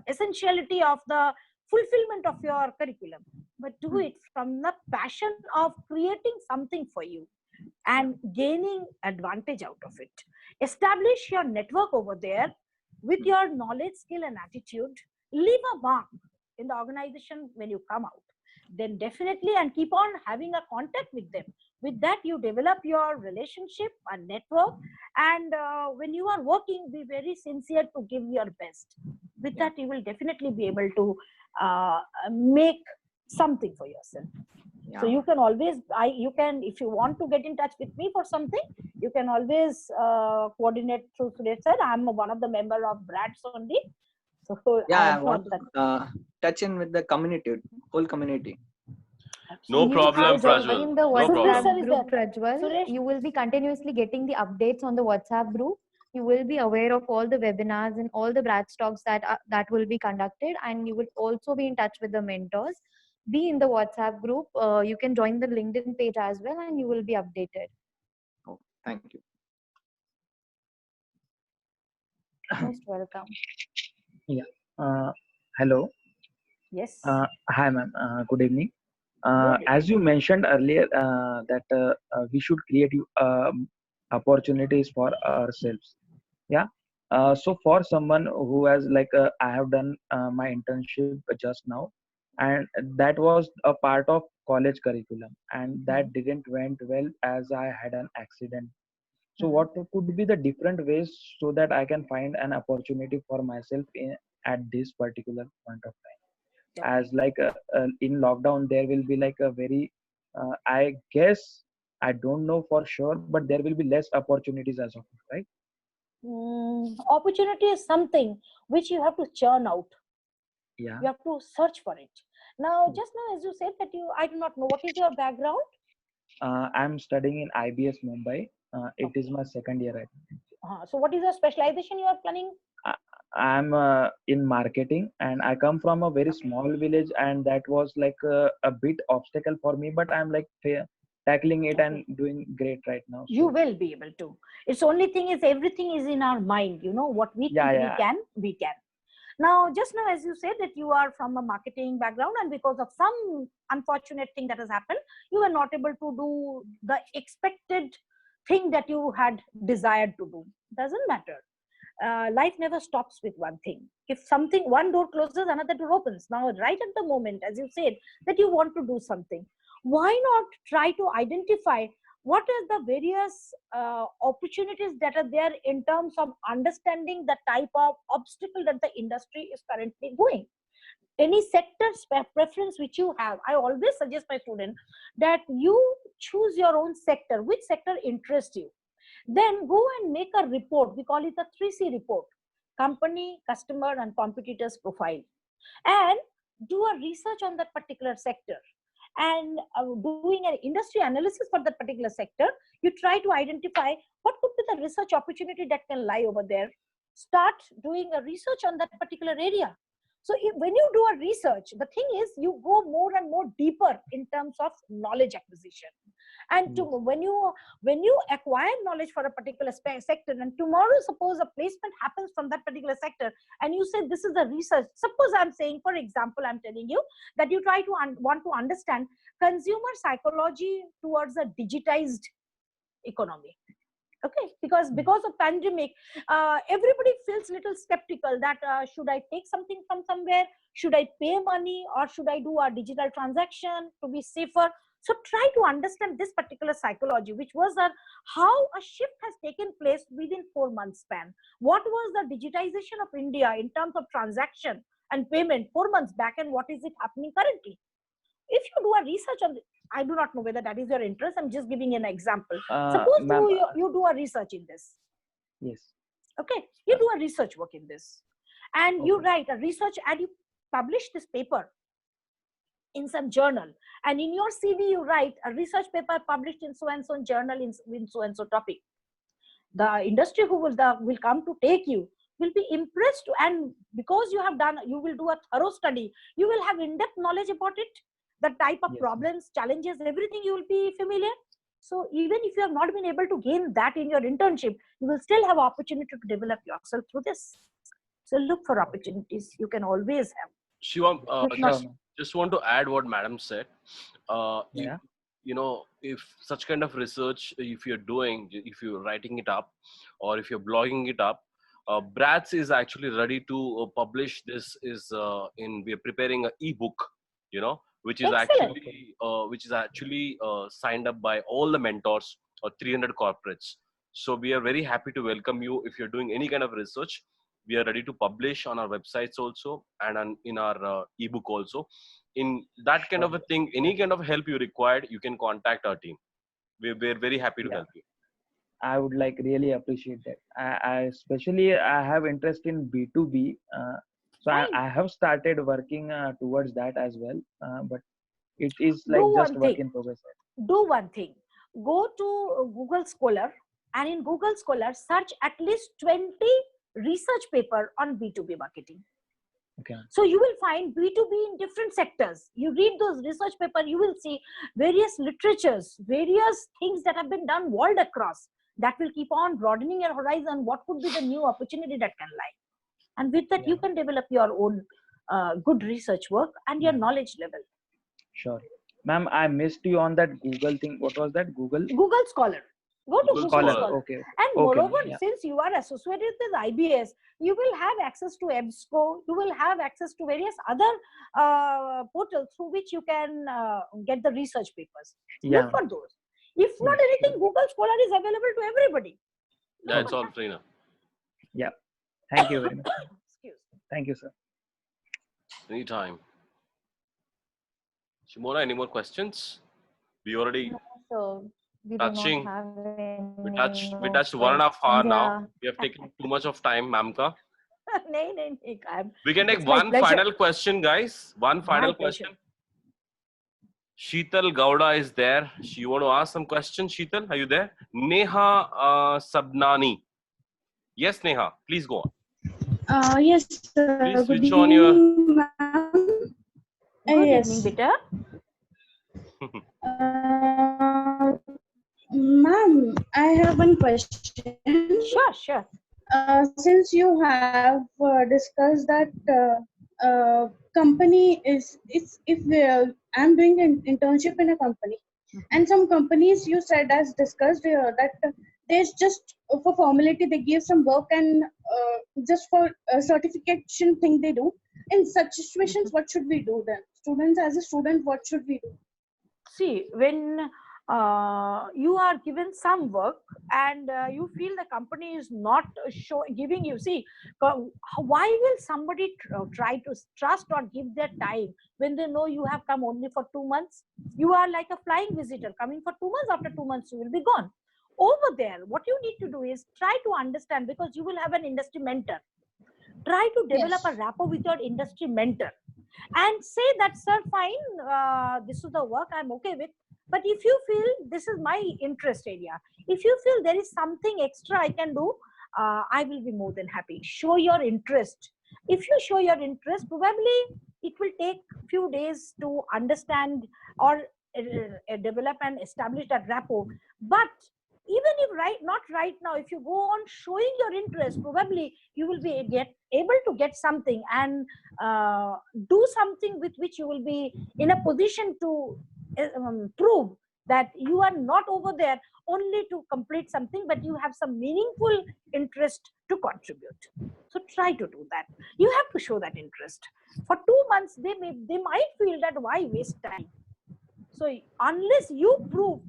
essentiality of the fulfillment of your curriculum, but do it from the passion of creating something for you and gaining advantage out of it. Establish your network over there with your knowledge, skill, and attitude. Leave a mark in the organization when you come out. Then definitely, and keep on having a contact with them. With that, you develop your relationship and network. And when you are working, be very sincere to give your best. With that, you will definitely be able to make something for yourself. Yeah. So you can always, if you want to get in touch with me for something, you can always coordinate through Suresh sir. I'm one of the member of BRATS only. So yeah, I want to touch in with the community, whole community. No problem, Prajwal. Join the WhatsApp group, Prajwal. You will be continuously getting the updates on the WhatsApp group. You will be aware of all the webinars and all the BRATS talks that will be conducted, and you will also be in touch with the mentors. Be in the WhatsApp group. You can join the LinkedIn page as well, and you will be updated. Oh, thank you. Most welcome. Yeah. Hello. Yes. Hi, ma'am. Good evening. As you mentioned earlier, that we should create opportunities for ourselves. Yeah. So for someone who has I have done my internship just now, and that was a part of college curriculum, and that didn't went well as I had an accident. So what could be the different ways so that I can find an opportunity for myself at this particular point of time? As in lockdown, there will be a very, I guess, I don't know for sure, but there will be less opportunities as of now, right? Opportunity is something which you have to churn out. Yeah. You have to search for it. Now, just now, as you said that I do not know what is your background. I'm studying in IBS Mumbai. It is Okay. my second year right So what is your specialization you are planning? now. I'm in marketing, and I come from a very Okay. small village, and that was like a bit obstacle for me. But I'm like tackling it and Okay. doing great right now. You So will be able to. It's only thing is everything is in our mind. What we yeah, think yeah, we can. Now, just now, as you said that you are from a marketing background, and because of some unfortunate thing that has happened, you were not able to do the expected thing that you had desired to do. Doesn't matter. Life never stops with one thing. If one door closes, another door opens. Now, right at the moment, as you said, that you want to do something, why not try to identify what are the various opportunities that are there in terms of understanding the type of obstacle that the industry is currently going? Any sector preference which you have, I always suggest my student that you choose your own sector, which sector interests you. Then go and make a report. We call it a 3C report: company, customer, and competitors profile. And do a research on that particular sector. And doing an industry analysis for that particular sector, you try to identify what could be the research opportunity that can lie over there. Start doing a research on that particular area. So when you do a research, the thing is you go more and more deeper in terms of knowledge acquisition. And when you acquire knowledge for a particular sector, and tomorrow suppose a placement happens from that particular sector, and you say this is the research. Suppose I'm saying, for example, I'm telling you that you try to want to understand consumer psychology towards a digitized economy. Okay, because of pandemic, everybody feels little skeptical that should I take something from somewhere, should I pay money, or should I do a digital transaction to be safer? So try to understand this particular psychology, which was how a shift has taken place within 4 months span. What was the digitization of India in terms of transaction and payment 4 months back, and what is it happening currently? If you do a research on I do not know whether that is your interest. I'm just giving an example. Suppose ma'am. you do a research in this. Yes. Okay, you do a research work in this, and you Okay. write a research and you publish this paper in some journal, and in your CV you write a research paper published in so and so journal in so and so topic. The industry who will come to take you will be impressed, and because you will do a thorough study, you will have in-depth knowledge about it, the type of Yes. problems, challenges, everything you will be familiar. So even if you have not been able to gain that in your internship, you will still have opportunity to develop yourself through this. So look for opportunities. You can always have. Shivam, If not, just want to add what Madam said. Yeah. If such kind of research, if you're doing, if you're writing it up, or if you're blogging it up, Bratz is actually ready to publish this. We're preparing an ebook, which is excellent. actually signed up by all the mentors or 300 corporates. So we are very happy to welcome you if you're doing any kind of research. We are ready to publish on our websites also, and in our ebook also. In that kind of a thing, any kind of help you required, you can contact our team. We're very happy to Yeah. help you. I would like really appreciate that. I especially I have interest in B2B, so Fine. I have started working towards that as well. But it is Do like just one work thing. in progress. Do one thing. Go to Google Scholar, and in Google Scholar, search at least 20 research paper on B2B marketing. Okay. So you will find B2B in different sectors. You read those research paper, you will see various literatures, various things that have been done world across. That will keep on broadening your horizon. What could be the new opportunity that can lie? And with that, you can develop your own good research work and your knowledge level. Sure. Ma'am, I missed you on that Google thing. What was that? Google Scholar. Go to Google Scholar. Okay. And Okay, moreover, yeah. since you are associated with IBS, you will have access to EBSCO. You will have access to various other portals through which you can get the research papers. Yeah. Look for those. If not anything, Google Scholar is available to everybody. Yeah, it's all free now. Yeah. Thank you very much. Excuse me. Thank you, sir. Anytime. Shimona, any more questions? We already So we do touching. not have any We touched more 1.5 hours questions. now. Yeah. We have taken too much of time, Mamka. We can take It's my one pleasure. final question, guys. One final question. Sheetal Gowda is there. You want to ask some questions, Sheetal? Are you there? Neha Sabnani. Yes, Neha. Please go on. Yes, Please good switch on your. evening, ma'am. Good Yes. evening, Beta. Ma'am, I have one question. Sure. Since you have discussed that company is, it's if I'm doing an internship in a company, and some companies you said as discussed that there's just for formality they give some work and just for certification thing they do. In such situations, what should we do then? Students, as a student, what should we do? See, when you are given some work and you feel the company is not giving you, see, why will somebody try to trust or give their time when they know you have come only for 2 months? You are like a flying visitor coming for 2 months. After 2 months you will be gone. Over there, what you need to do is try to understand, because you will have an industry mentor. Try to develop a rapport with your industry mentor and say that, sir, fine, this is the work I'm okay with, but if you feel this is my interest area, if you feel there is something extra I can do, I will be more than happy. Show your interest. If you show your interest, probably it will take few days to understand or develop and establish that rapport. But even if not right now, if you go on showing your interest, probably you will be able to get something and do something with which you will be in a position to prove that you are not over there only to complete something, but you have some meaningful interest to contribute. So try to do that. You have to show that interest. For 2 months, they might feel that why waste time. So unless you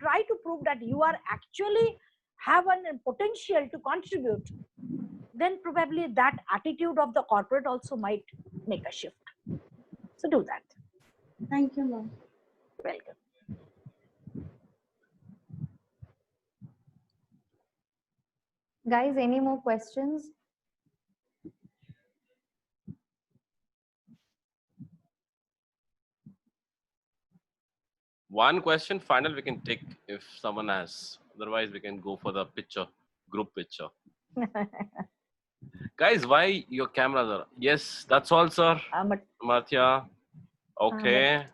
try to prove that you are actually have a potential to contribute, then probably that attitude of the corporate also might make a shift. So do that. Thank you, ma'am. Welcome. Guys, any more questions? One question final we can take if someone has. Otherwise, we can go for the group picture. Guys, why your cameras are? Yes, that's all, sir. Mathya. Okay.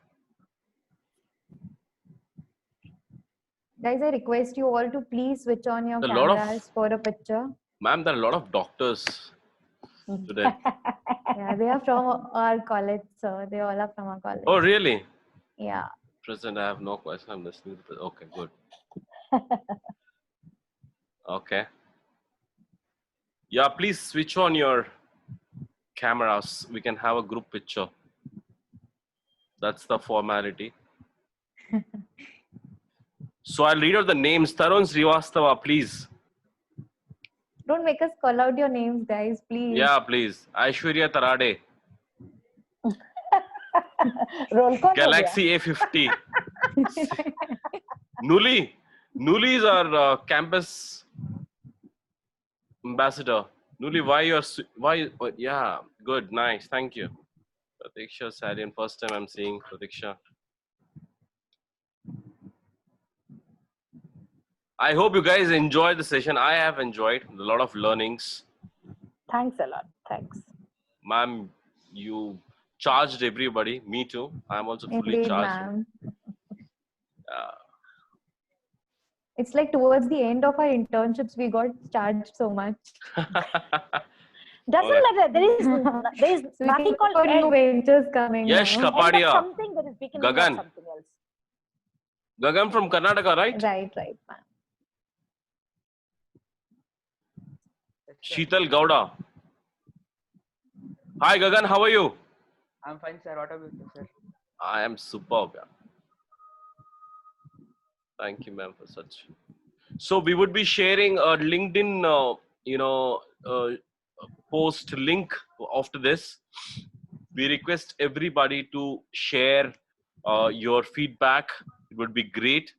Guys, I request you all to please switch on your cameras for a picture. Ma'am, there are a lot of doctors today. Yeah, they are from our college, sir. They all are from our college. Oh, really? Yeah. President, I have no question. I'm listening to okay, good. Okay. Yeah, please switch on your cameras. We can have a group picture. That's the formality. So I'll read out the names. Tarun Srivastava, please. Don't make us call out your names, guys, please. Yeah, please. Aishwarya Tarade. Galaxy A50. Nuli is our campus ambassador. Nuli, why? Yeah, good, nice, thank you. Pratiksha Sarian, first time I'm seeing Pratiksha. I hope you guys enjoyed the session. I have enjoyed a lot of learnings. Thanks a lot. Thanks. Ma'am, you charged everybody. Me too. I'm also fully Indeed, charged. ma'am. It's like towards the end of our internships, we got charged so much. Doesn't matter. There is so nothing called new ventures coming. Yash now. Kapadia. Something that is beginning of Gagan. something else. Gagan from Karnataka, right? Right, ma'am. Sheetal Gowda. Hi Gagan, how are you? I'm fine, sir. What about you, sir? I am superb. Yeah. Thank you, ma'am, for such. So we would be sharing a LinkedIn, post link after this. We request everybody to share your feedback. It would be great.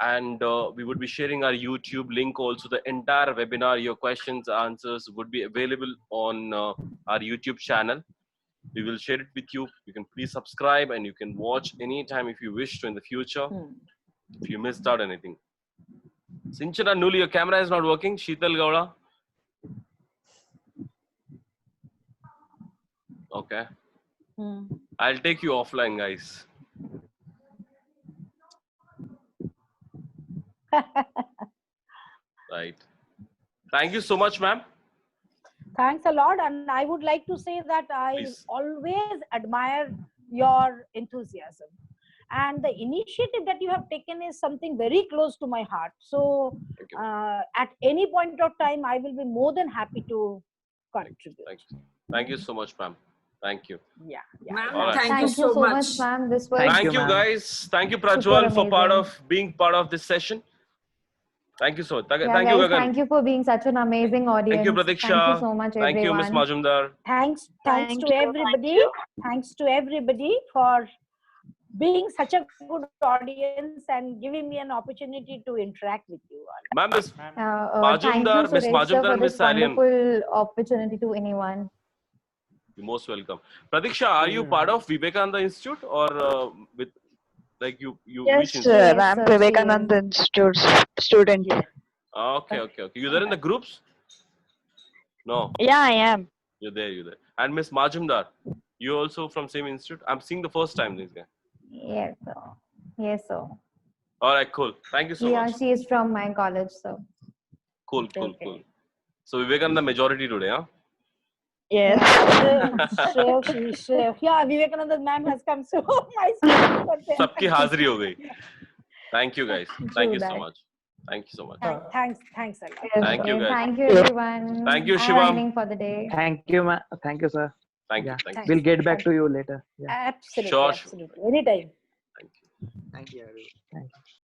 And we would be sharing our YouTube link also. The entire webinar, your questions, answers would be available on our YouTube channel. We will share it with you. You can please subscribe and you can watch anytime if you wish to in the future. If you missed out anything. Sinchana Nuli, your camera is not working. Sheetal Gowda. Okay. I'll take you offline, guys. Right. Thank you so much, ma'am. Thanks a lot. And I would like to say that I Please. always admire your enthusiasm. And the initiative that you have taken is something very close to my heart. So at any point of time, I will be more than happy to contribute. Thank you so much, ma'am. Thank you. Yeah. Ma'am, All right. thank you so much. ma'am. This was Thank you, guys. Thank you, Prajwal, for being part of this session. Thank you so much. Yeah, Thank you, guys, Gagan. thank you for being such an amazing audience. Thank you, Pratiksha. Thank you so much, Thank you, Ms. everyone. Majumdar. Thanks Thank to you. everybody. Thanks to everybody for being such a good audience and giving me an opportunity to interact with you all. Ma'am, Ms. Thank you, Majumdar, Ms. Suresh, sir, Majumdar for and Ms. this Sarian. wonderful opportunity to anyone. You're most welcome. Pratiksha, are you part of Vivekananda Institute or with like you Yes, which institute? sir. I'm Vivekanand Institute student. Okay. You there in the groups? No. Yeah, I am. You're there. And Ms. Majumdar, you also from same institute? I'm seeing the first time this guy. Yes, sir. Yes, sir. All right, cool. Thank you so much. She is from my college, sir. Cool. So Vivekananda majority today, huh? Yes. Yeah, Vivekananda ma'am has come, so my students. सबकी हाजिरी हो गई. Thank you, guys. Thank you so much. Thanks a lot. Thank you, guys. Thank you, everyone. Thank you, I'm Shivam. signing for the day. Thank you, thank you, sir. Thank you. We'll get back to you later. Yeah. Absolutely. Sure. Absolutely. Anytime. Thank you. Thank you.